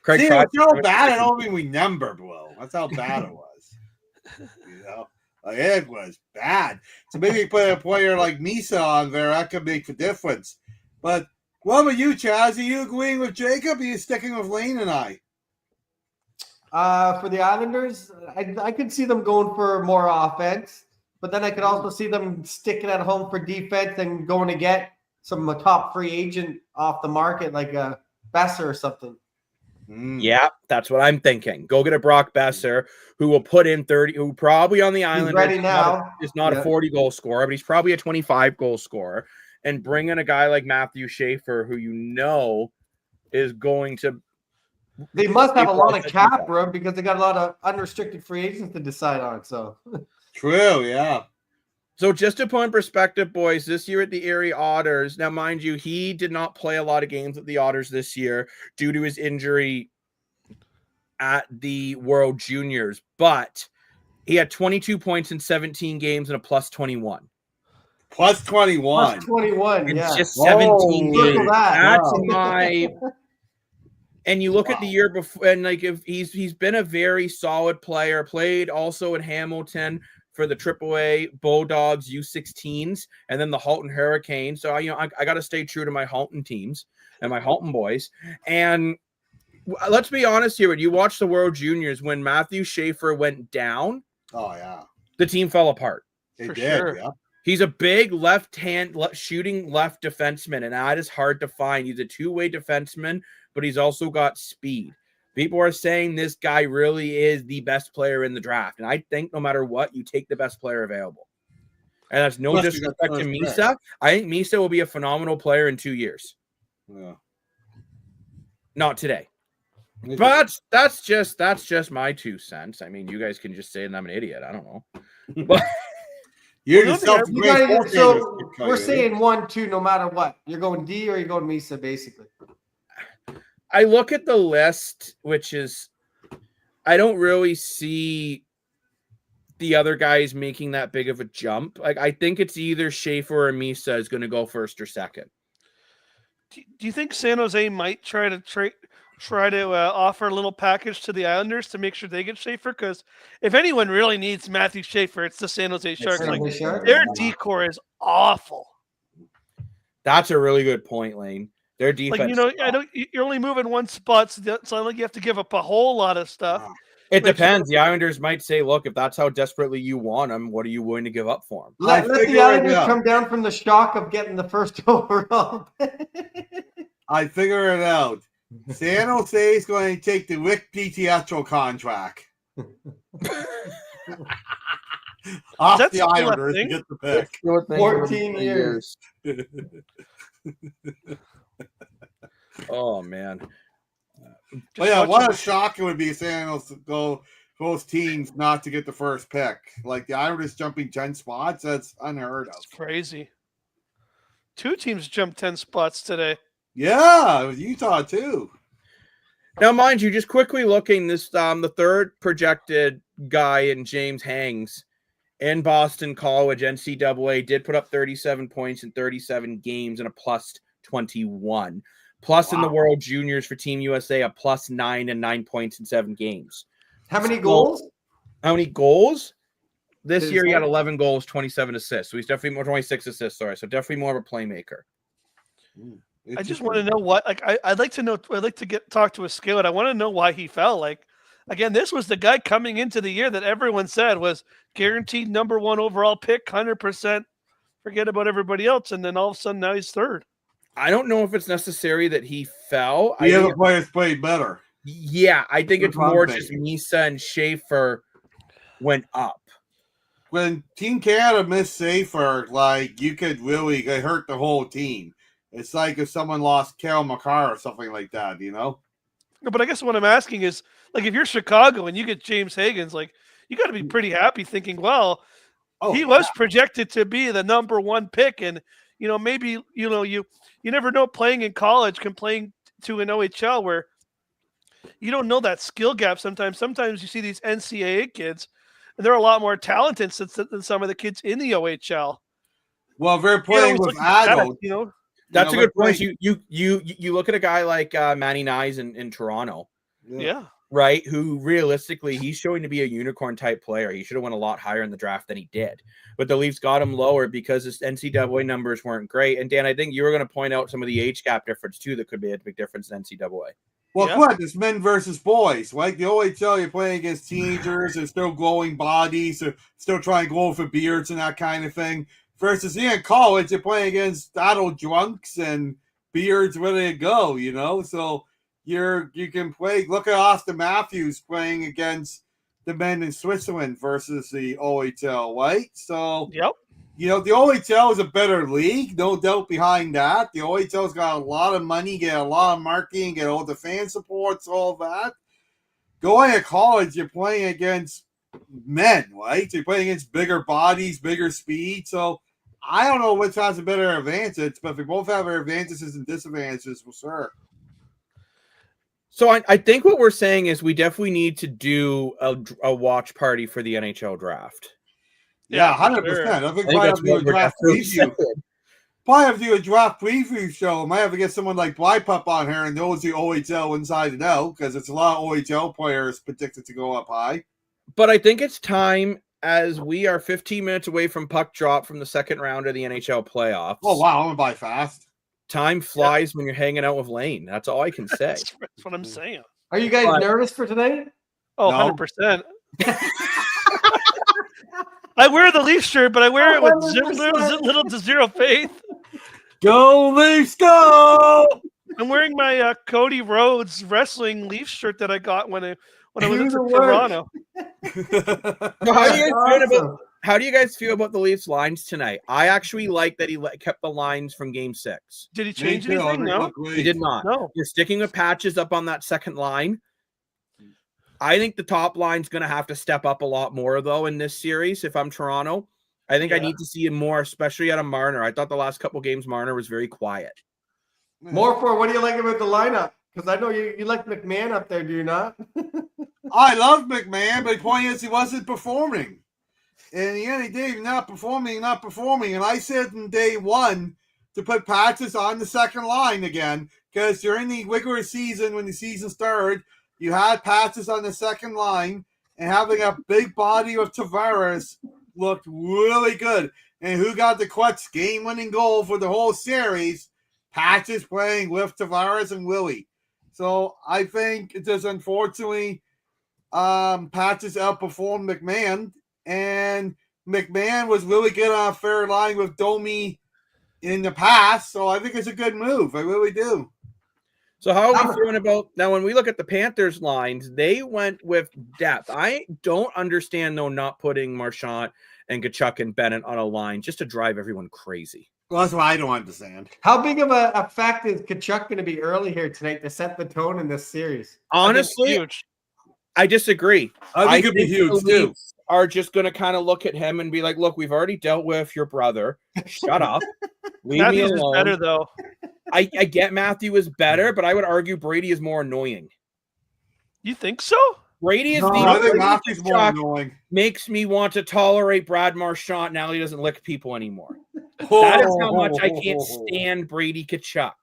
Craig, see, it's so bad. I don't even remember, bro. That's how bad it was. You know, like, it was bad. So maybe put a player like Misa on there, that could make the difference. But what about you, Chaz? Are you agreeing with Jacob? Or are you sticking with Lane and I? For the Islanders, I could see them going for more offense, but then I could also see them sticking at home for defense and going to get some top free agent off the market, like a Besser or something. Yeah, that's what I'm thinking. Go get a Brock Besser who will put in 30, who probably on the Islanders ready now. is not a 40-goal scorer, but he's probably a 25-goal scorer. And bring in a guy like Matthew Schaefer, who you know is going to. They must have a lot of cap room because they got a lot of unrestricted free agents to decide on. So true, yeah. So just to put in perspective, boys, this year at the Erie Otters, now mind you, he did not play a lot of games at the Otters this year due to his injury at the World Juniors, but he had 22 points in 17 games and a plus 21. Plus 21. Plus 21, in yeah. just 17 games. That's wow. my... And you look at the year before, and like if he's been a very solid player, played also in Hamilton for the AAA Bulldogs U16s and then the Halton Hurricanes. So I got to stay true to my Halton teams and my Halton boys. And let's be honest here, when you watch the World Juniors, when Matthew Schaefer went down, oh yeah, the team fell apart. For sure. Yeah. He's a big left-hand shooting left defenseman, and that is hard to find. He's a two-way defenseman, but he's also got speed. People are saying this guy really is the best player in the draft, and I think no matter what, you take the best player available. And that's no disrespect to Misa. I think Misa will be a phenomenal player in 2 years. Yeah. Not today. But that's just my 2 cents. I mean, you guys can just say that I'm an idiot. I don't know. But so we're saying 1-2 no matter what. You're going D or you're going Misa, basically. I look at the list, which is I don't really see the other guys making that big of a jump. Like I think it's either Schaefer or Misa is going to go first or second. Do you think San Jose might try to offer a little package to the Islanders to make sure they get Schaefer? Because if anyone really needs Matthew Schaefer, it's the San Jose Sharks. Their decor is awful. That's a really good point, Lane. Their defense. Like, you know, I don't. You're only moving one spot, so it's not like you have to give up a whole lot of stuff. It depends. The Islanders might say, "Look, if that's how desperately you want him, what are you willing to give up for him?" Let the Islanders come down from the shock of getting the first overall. I figure it out. San Jose is going to take the Rick DiPietro contract. Off the Islanders to get the pick. 14 years. Oh man. But yeah, what a shock it would be San Jose go both teams not to get the first pick. Like the Islanders jumping 10 spots, that's unheard of. It's crazy. 2 teams jumped 10 spots today. Yeah, it was Utah too. Now, mind you, just quickly looking this, the third projected guy in James Hangs in Boston College NCAA did put up 37 points in 37 games and a plus 21. Plus in the World Juniors for Team USA, a plus 9 and 9 points in 7 games. How many goals? How many goals? This year he had 11 goals, 27 assists. So he's definitely more 26 assists. Sorry, so definitely more of a playmaker. I just want to know what. Like, I'd like to know. I'd like to talk to a scout. I want to know why he fell. Like, again, this was the guy coming into the year that everyone said was guaranteed number 1 overall pick, 100%. Forget about everybody else, and then all of a sudden now he's third. I don't know if it's necessary that he fell. The other players played better. Yeah, I think it's more just Misa and Schaefer went up. When Team Canada missed Schaefer, like you could really hurt the whole team. It's like if someone lost Cale Makar or something like that, you know? No, but I guess what I'm asking is, like, if you're Chicago and you get James Higgins, like, you got to be pretty happy thinking, well, he was projected to be the number 1 pick. And, you know, maybe, you know, you never know playing in college can playing to an OHL where you don't know that skill gap sometimes. Sometimes you see these NCAA kids, and they're a lot more talented than some of the kids in the OHL. Well, they're playing with adults, you know. That's a good point. You look at a guy like Manny Nyes in Toronto, right? Who realistically he's showing to be a unicorn type player. He should have went a lot higher in the draft than he did, but the Leafs got him lower because his NCAA numbers weren't great. And Dan, I think you were going to point out some of the age gap difference too that could be a big difference in NCAA. Well, what? It's men versus boys. Like the OHL, you're playing against teenagers. They're still glowing bodies. They're still trying to glow for beards and that kind of thing. Versus in college, you're playing against adult drunks and beards ready to go, you know? So you can play. Look at Austin Matthews playing against the men in Switzerland versus the OHL, right? So, you know, the OHL is a better league, no doubt behind that. The OHL's got a lot of money, get a lot of marketing, get all the fan supports, all that. Going to college, you're playing against men, right? You're playing against bigger bodies, bigger speed. So I don't know which has a better advantage, but if we both have our advantages and disadvantages, for sure. So I think what we're saying is we definitely need to do a watch party for the NHL draft. Yeah, 100%. I think probably have to do a draft preview. Probably have to do a draft preview show. Might have to get someone like Blypup on here and knows the OHL inside and out, because it's a lot of OHL players predicted to go up high. But I think it's time, as we are 15 minutes away from puck drop from the second round of the NHL playoffs. Oh, wow. I'm going to buy fast. Time flies when you're hanging out with Lane. That's all I can say. That's what I'm saying. Are you guys nervous for today? Oh, no. 100%. I wear the Leaf shirt, but I wear it with little to zero faith. Go Leafs, go! I'm wearing my Cody Rhodes wrestling Leaf shirt that I got when I was in Toronto. How do you guys feel about the Leafs lines tonight? I actually like that he kept the lines from Game 6. Did he change anything? No, he did not. No, you're sticking with patches up on that second line. I think the top line's going to have to step up a lot more, though, in this series. If I'm Toronto, I think I need to see him more, especially out of Marner. I thought the last couple games Marner was very quiet. More for what do you like about the lineup? Because I know you like McMahon up there, do you not? I love McMahon, but the point is he wasn't performing. And the end of the day, not performing. And I said in day one to put Patches on the second line again, because during the regular season, when the season started, you had Patches on the second line, and having a big body of Tavares looked really good. And who got the clutch game-winning goal for the whole series? Patch is playing with Tavares and Willie. So I think it just unfortunately Patch has outperformed McMahon, and McMahon was really good on a fair line with Domi in the past. So I think it's a good move. I really do. So how are we feeling about now? When we look at the Panthers lines, they went with depth. I don't understand though not putting Marchand and Tkachuk and Bennett on a line just to drive everyone crazy. Well, that's what I don't understand. How big of a effect is Tkachuk going to be early here tonight to set the tone in this series? Honestly, I disagree. I think it'd be huge too. Are just going to kind of look at him and be like, "Look, we've already dealt with your brother. Shut up. Leave me alone." Is better though. I get Matthew is better, but I would argue Brady is more annoying. You think so? Brady is I think Matthew's more annoying. Makes me want to tolerate Brad Marchand now he doesn't lick people anymore. That is how much I can't stand Brady Tkachuk.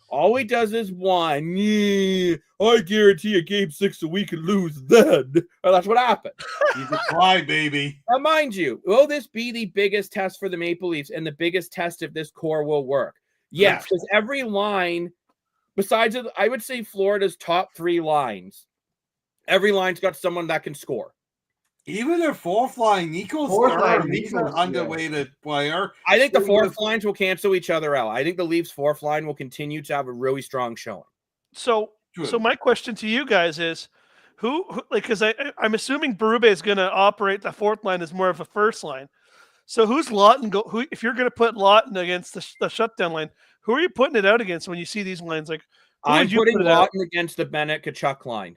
All he does is whine. Yeah, I guarantee a game 6 we can lose then. Well, that's what happened. He's a cry baby. Now, mind you, will this be the biggest test for the Maple Leafs and the biggest test if this core will work? Yes, because every line, besides, I would say Florida's top 3 lines, every line's got someone that can score. Even their fourth line, Nico Sturm, he's an underrated player. I think the fourth lines will cancel each other out. I think the Leafs' fourth line will continue to have a really strong showing. So my question to you guys is, who like, because I'm assuming Berube is going to operate the fourth line as more of a first line. So who's Lawton who if you're going to put Lawton against the shutdown line, who are you putting it out against when you see these lines? Like, I'm putting Lawton against the Bennett Tkachuk line.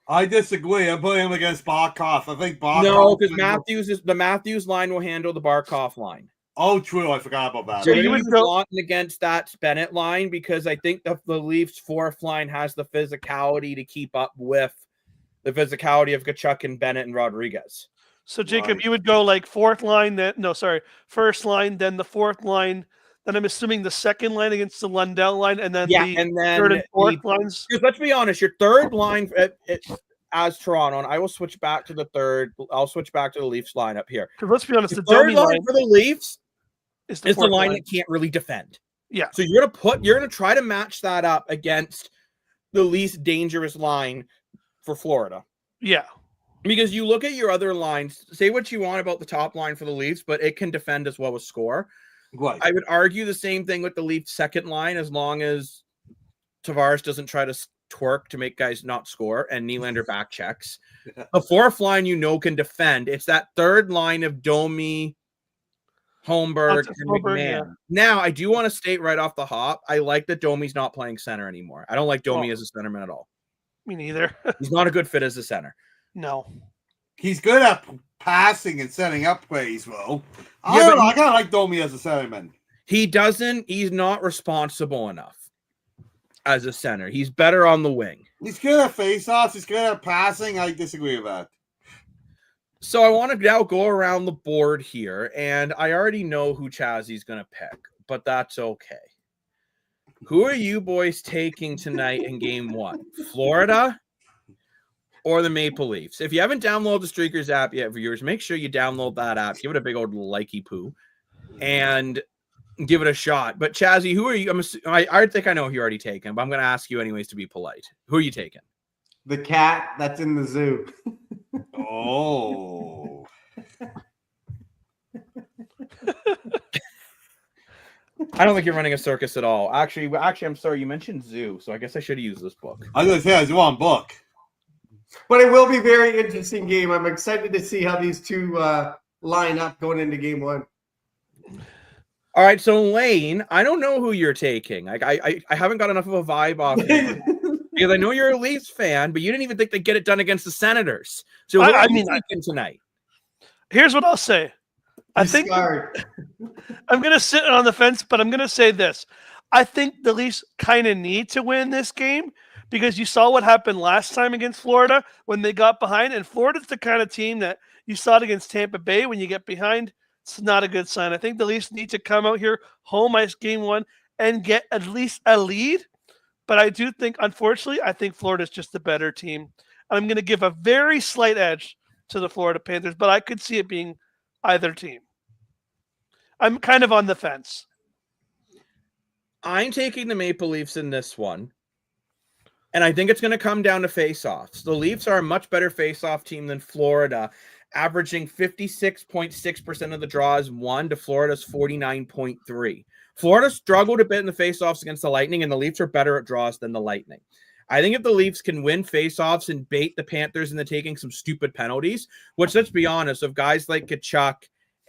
I disagree. I'm putting him against Barkov. I think Barkov. No, because the Matthews line will handle the Barkov line. Oh, true. I forgot about that. So you would put Lawton against that Bennett line because I think the Leafs' fourth line has the physicality to keep up with the physicality of Tkachuk and Bennett and Rodriguez. So Jacob, you would go like first line, then the fourth line. Then I'm assuming the second line against the Lundell line, and then third and fourth lines. Because let's be honest, your third line as Toronto, and I will switch back to the third. I'll switch back to the Leafs line up here. Because let's be honest, the third line for the Leafs is the line that can't really defend. Yeah. So you're gonna try to match that up against the least dangerous line for Florida. Yeah. Because you look at your other lines, say what you want about the top line for the Leafs, but it can defend as well as score. Right. I would argue the same thing with the Leafs second line, as long as Tavares doesn't try to twerk to make guys not score and Nylander back checks. The fourth line, can defend. It's that third line of Domi, Holmberg, and McMahon. Yeah. Now, I do want to state right off the hop, I like that Domi's not playing center anymore. I don't like Domi as a centerman at all. Me neither. He's not a good fit as a center. No. He's good at passing and setting up plays, though. I kind of like Domi as a centerman. He's not responsible enough as a center. He's better on the wing. He's good at faceoffs. He's good at passing. I disagree with that. So I want to now go around the board here, and I already know who Chazzy's going to pick, but that's okay. Who are you boys taking tonight in game 1? Florida or the Maple Leafs? If you haven't downloaded the Streakers app yet, viewers, make sure you download that app. Give it a big old likey poo and give it a shot. But Chazzy, who are you? I think I know who you're already taking, but I'm going to ask you anyways to be polite. Who are you taking? The cat that's in the zoo. Oh. I don't think you're running a circus at all. Actually, I'm sorry. You mentioned zoo, so I guess I should have used this book. I was going to say, it's one book. But it will be a very interesting game. I'm excited to see how these two line up going into game 1. All right, so Lane, I don't know who you're taking. I haven't got enough of a vibe off you. Because I know you're a Leafs fan, but you didn't even think they'd get it done against the Senators. So what are you thinking tonight? Here's what I'll say. I think I'm going to sit on the fence, but I'm going to say this. I think the Leafs kind of need to win this game because you saw what happened last time against Florida when they got behind. And Florida's the kind of team that you saw it against Tampa Bay. When you get behind, it's not a good sign. I think the Leafs need to come out here, home ice game 1, and get at least a lead. But I do think, unfortunately, I think Florida's just the better team. I'm going to give a very slight edge to the Florida Panthers, but I could see it being either team. I'm kind of on the fence. I'm taking the Maple Leafs in this one. And I think it's going to come down to face-offs. The Leafs are a much better face-off team than Florida, averaging 56.6% of the draws won to Florida's 49.3. Florida struggled a bit in the face-offs against the Lightning, and the Leafs are better at draws than the Lightning. I think if the Leafs can win face-offs and bait the Panthers into taking some stupid penalties, which, let's be honest, of guys like Tkachuk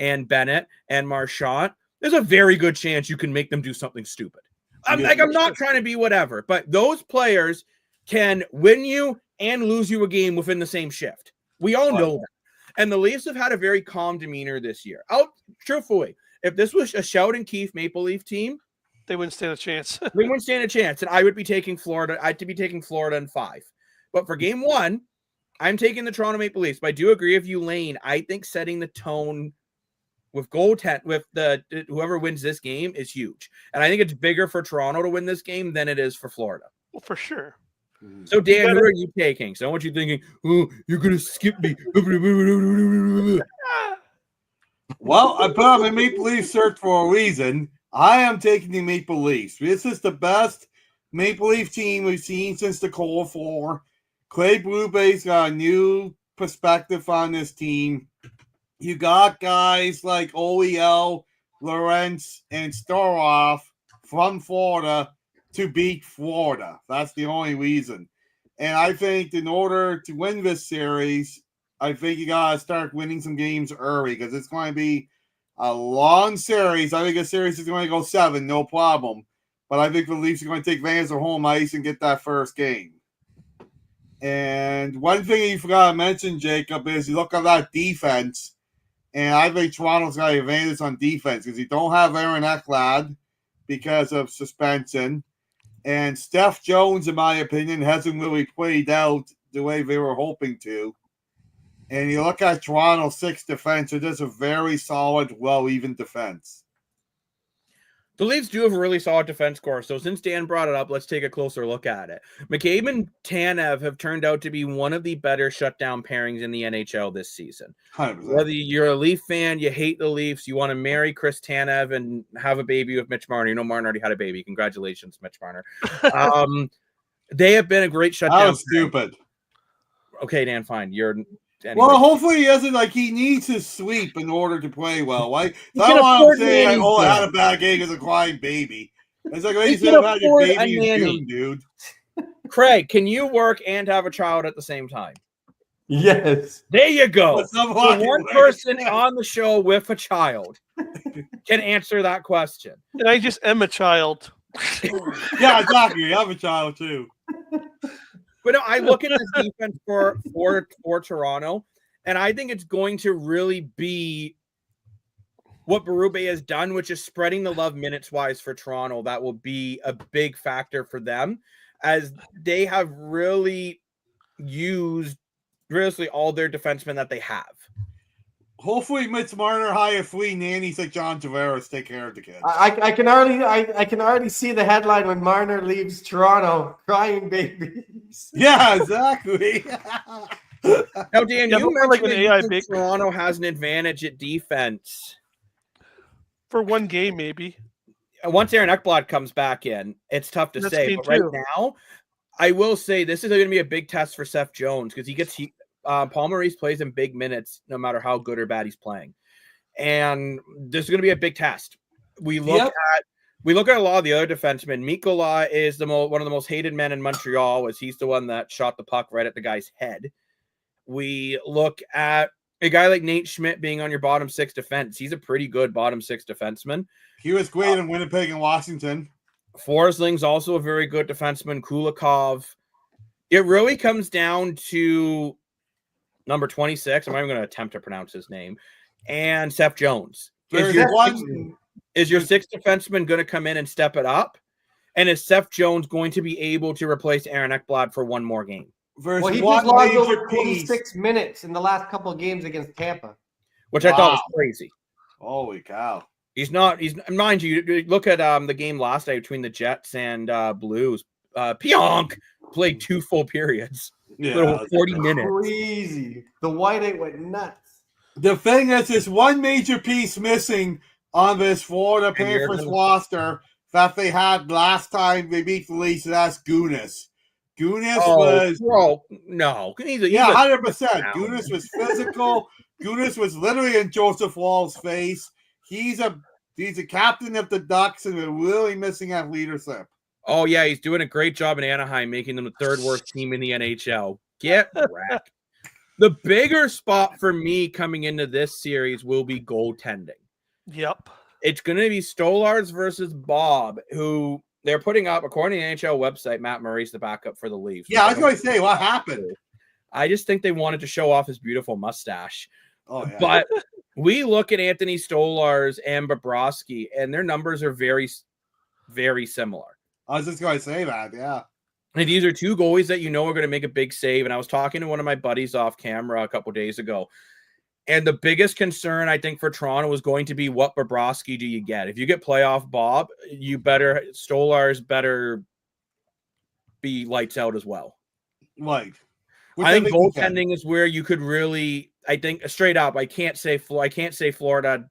and Bennett and Marchand, there's a very good chance you can make them do something stupid. I'm not trying to be whatever, but those players can win you and lose you a game within the same shift. We all know that. And the Leafs have had a very calm demeanor this year. Truthfully, if this was a Sheldon Keefe Maple Leaf team, they wouldn't stand a chance. They wouldn't stand a chance. And I would be taking Florida. I'd be taking Florida in 5. But for game 1, I'm taking the Toronto Maple Leafs. But I do agree with you, Lane. I think setting the tone with goaltend with whoever wins this game is huge. And I think it's bigger for Toronto to win this game than it is for Florida. Well, for sure. So, Dan, who are you taking? So I want you thinking, oh, you're going to skip me. Well, I put on my Maple Leaf shirt for a reason. I am taking the Maple Leafs. This is the best Maple Leaf team we've seen since the Cold War. Clay Bruba's got a new perspective on this team. You got guys like OEL, Lawrence, and Storoff from Florida to beat Florida. That's the only reason. And I think in order to win this series, I think you got to start winning some games early because it's going to be a long series. I think the series is going to go 7, no problem. But I think the Leafs are going to take advantage of home ice and get that first game. And one thing you forgot to mention, Jacob, is you look at that defense. And I think Toronto's got an advantage on defense because you don't have Aaron Ekblad because of suspension. And Steph Jones, in my opinion, hasn't really played out the way they were hoping to. And you look at Toronto's 6 defense, it is a very solid, well-even defense. The Leafs do have a really solid defense core. So since Dan brought it up, let's take a closer look at it. McCabe and Tanev have turned out to be one of the better shutdown pairings in the NHL this season. 100%. Whether you're a Leaf fan, you hate the Leafs, you want to marry Chris Tanev and have a baby with Mitch Marner. You know Marner already had a baby. Congratulations, Mitch Marner. They have been a great shutdown. That was stupid. Okay, Dan, fine. Anyway. Well, hopefully he doesn't he needs his sleep in order to play well. Right? That's why I'm saying I had a bad game as a crying baby. It's like when you said about your baby in June, dude. Craig, can you work and have a child at the same time? Yes. There you go. So one person on the show with a child can answer that question. And I just am a child. Yeah, exactly. I have a child too. But no, I look at this defense for Toronto, and I think it's going to really be what Berube has done, which is spreading the love minutes-wise for Toronto. That will be a big factor for them, as they have really used all their defensemen that they have. Hopefully, Mitch Marner hire 3 nannies like John Tavares take care of the kids. I can already see the headline when Marner leaves Toronto, crying babies. Yeah, exactly. Now, Dan, you mentioned Toronto has an advantage at defense for one game, maybe. Once Aaron Ekblad comes back in, it's tough to say. But right now, I will say this is going to be a big test for Seth Jones because Paul Maurice plays in big minutes no matter how good or bad he's playing. And this is going to be a big test. We look at a lot of the other defensemen. Mikkola is one of the most hated men in Montreal, as he's the one that shot the puck right at the guy's head. We look at a guy like Nate Schmidt being on your bottom 6 defense. He's a pretty good bottom 6 defenseman. He was great in Winnipeg and Washington. Forsling's also a very good defenseman. Kulikov. It really comes down to number 26. I'm not even going to attempt to pronounce his name. And Seth Jones. Is your 6th defenseman going to come in and step it up? And is Seth Jones going to be able to replace Aaron Ekblad for one more game? Well, he just logged over 26 minutes in the last couple of games against Tampa. Which I thought was crazy. Holy cow. Mind you, look at the game last night between the Jets and Blues. Pionk played 2 full periods. Yeah, 40 minutes. Crazy. The White-8 went nuts. The thing is, there's one major piece missing on this Florida Panthers roster that they had last time they beat the Leafs, and that's Gunas. Gunas was... Bro, no. He's 100%. Gunas was physical. Gunas was literally in Joseph Woll's face. He's a captain of the Ducks, and we're really missing that leadership. Oh, yeah, he's doing a great job in Anaheim, making them the third worst team in the NHL. Get wrecked. The bigger spot for me coming into this series will be goaltending. Yep. It's going to be Stolarz versus Bob, who they're putting up, according to the NHL website, Matt Murray's the backup for the Leafs. Yeah, I was going to say, what happened? I just think they wanted to show off his beautiful mustache. Oh, yeah. But we look at Anthony Stolarz and Bobrovsky, and their numbers are very, very similar. I was just going to say that, yeah. And these are two goalies that you know are going to make a big save. And I was talking to one of my buddies off camera a couple days ago. And the biggest concern, I think, for Toronto is going to be what Bobrovsky do you get? If you get playoff Bob, Stolarz better be lights out as well. Right. I think goaltending is where you could really, I think, straight up, I can't say Florida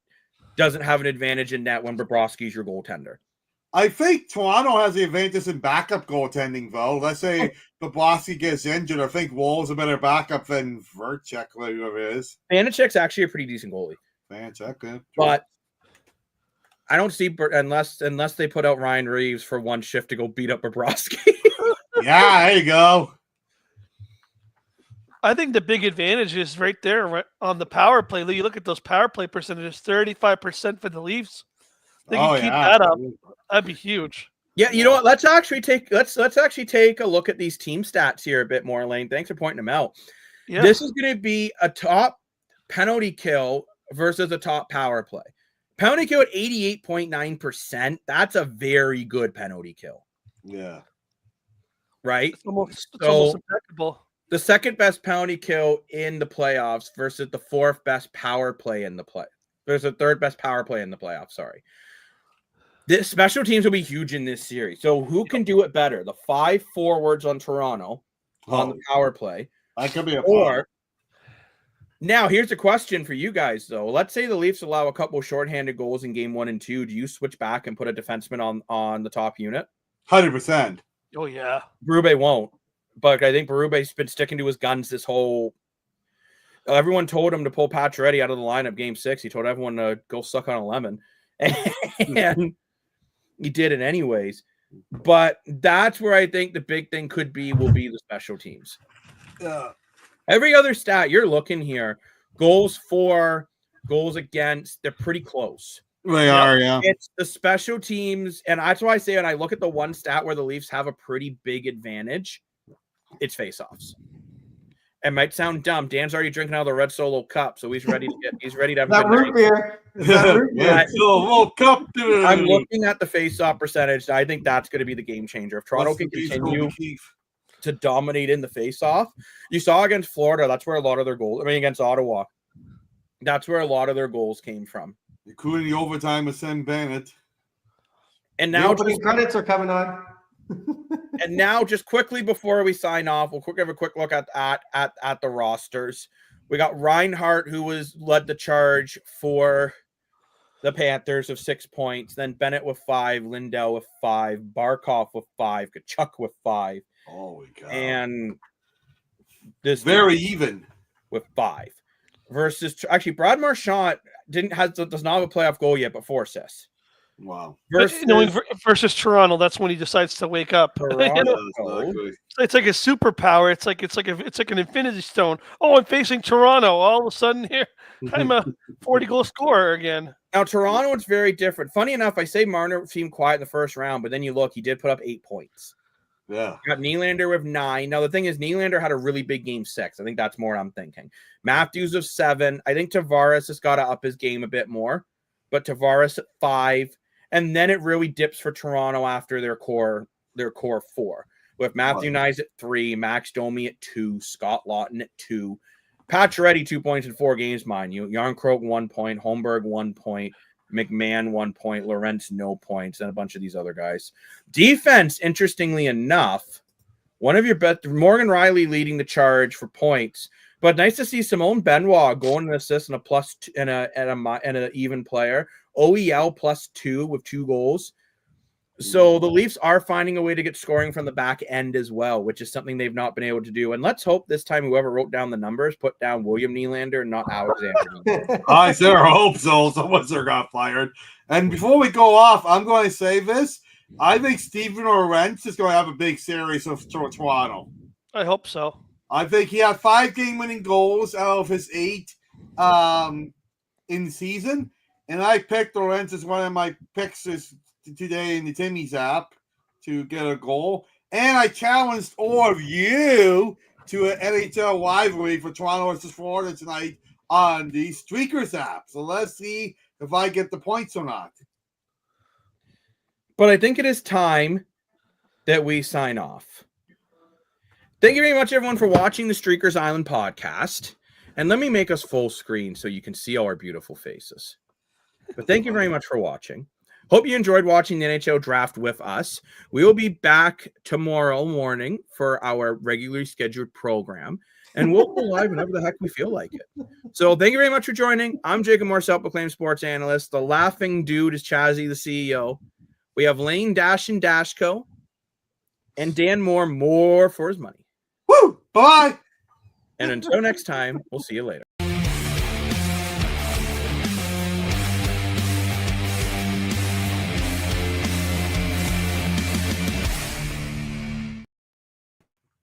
doesn't have an advantage in net when Bobrovsky's your goaltender. I think Toronto has the advantage in backup goaltending, though. Let's say Bobrovsky gets injured. I think Woll's a better backup than Voracek, whoever it is. Vanacek's actually a pretty decent goalie. Vanacek, yeah. But I don't see, unless they put out Ryan Reeves for one shift to go beat up Bobrovsky. Yeah, there you go. I think the big advantage is right there right on the power play. You look at those power play percentages, 35% for the Leafs. They can keep that up. That'd be huge. Yeah, you know what? Let's actually take a look at these team stats here a bit more, Lane. Thanks for pointing them out. Yeah. This is going to be a top penalty kill versus a top power play. Penalty kill at 88.9%. That's a very good penalty kill. Yeah. Right? It's almost impeccable. The second best penalty kill in the playoffs versus the fourth best power play in the play. There's a third best power play in the playoffs. Sorry. The special teams will be huge in this series. So who can do it better? The 5 forwards on Toronto on the power play. I could be a or now here's a question for you guys, though. Let's say the Leafs allow a couple shorthanded goals in game 1 and 2. Do you switch back and put a defenseman on the top unit? 100%. Oh, yeah. Berube won't. But I think Berube's been sticking to his guns this whole. Everyone told him to pull Pacioretty out of the lineup game 6. He told everyone to go suck on a lemon. And he did it anyways. But that's where I think the big thing will be the special teams. Every other stat you're looking here, goals for, goals against, they're pretty close. They are, yeah. It's the special teams. And that's why I say when I look at the one stat where the Leafs have a pretty big advantage, it's faceoffs. It might sound dumb. Dan's already drinking out of the red Solo cup, so he's ready to have that root beer. Cup, dude. I'm looking at the face-off percentage. I think that's going to be the game changer. If Toronto can continue to dominate in the face-off, you saw against Florida, that's where a lot of their goals. Against Ottawa, that's where a lot of their goals came from, including the overtime with Sam Bennett. And now the credits are coming on. And now, just quickly before we sign off, we'll have a quick look at the rosters. We got Reinhart, who led the charge for the Panthers of 6 points. Then Bennett with 5, Lindell with 5, Barkov with 5, Kachuk with 5. Oh my God! And this very even with 5 versus actually Brad Marchand does not have a playoff goal yet, but 4 assists. Wow. Versus Toronto, that's when he decides to wake up. It's like a superpower. It's like an infinity stone. Oh, I'm facing Toronto. All of a sudden here, I'm a 40-goal scorer again. Now, Toronto is very different. Funny enough, I say Marner seemed quiet in the first round, but then you look, he did put up 8 points. Yeah. You got Nylander with 9. Now, the thing is, Nylander had a really big game 6. I think that's more what I'm thinking. Matthews of 7. I think Tavares has got to up his game a bit more, but Tavares at 5. And then it really dips for Toronto after their core 4. With Matthew Nyes at 3, Max Domi at 2, Scott Lawton at 2, Pacioretty 2 points in 4 games, mind you. Jarnkrok 1 point, Holmberg 1 point, McMahon 1 point, Lorentz no points, and a bunch of these other guys. Defense, interestingly enough, one of your best, Morgan Riley leading the charge for points. But nice to see Simone Benoit going an assist and a plus and an even player. OEL +2 with 2 goals. So the Leafs are finding a way to get scoring from the back end as well, which is something they've not been able to do. And let's hope this time whoever wrote down the numbers put down William Nylander and not Alexander. I sure hope so. Someone got fired. And before we go off, I'm going to say this. I think Steven Lorentz is going to have a big series of Toronto. I hope so. I think he had 5 game-winning goals out of his 8 in the season. And I picked Lorentz as one of my picks today in the Timmy's app to get a goal. And I challenged all of you to an NHL rivalry for Toronto versus Florida tonight on the Streakers app. So let's see if I get the points or not. But I think it is time that we sign off. Thank you very much, everyone, for watching the Streakers Island podcast. And let me make us full screen so you can see all our beautiful faces. But thank you very much for watching. Hope you enjoyed watching the NHL draft with us. We will be back tomorrow morning for our regularly scheduled program. And we'll go live whenever the heck we feel like it. So thank you very much for joining. I'm Jacob Marcel, proclaimed sports analyst. The laughing dude is Chazzy, the CEO. We have Lane Dash and Dashco. And Dan Moore for his money. Woo! Bye! And until next time, we'll see you later.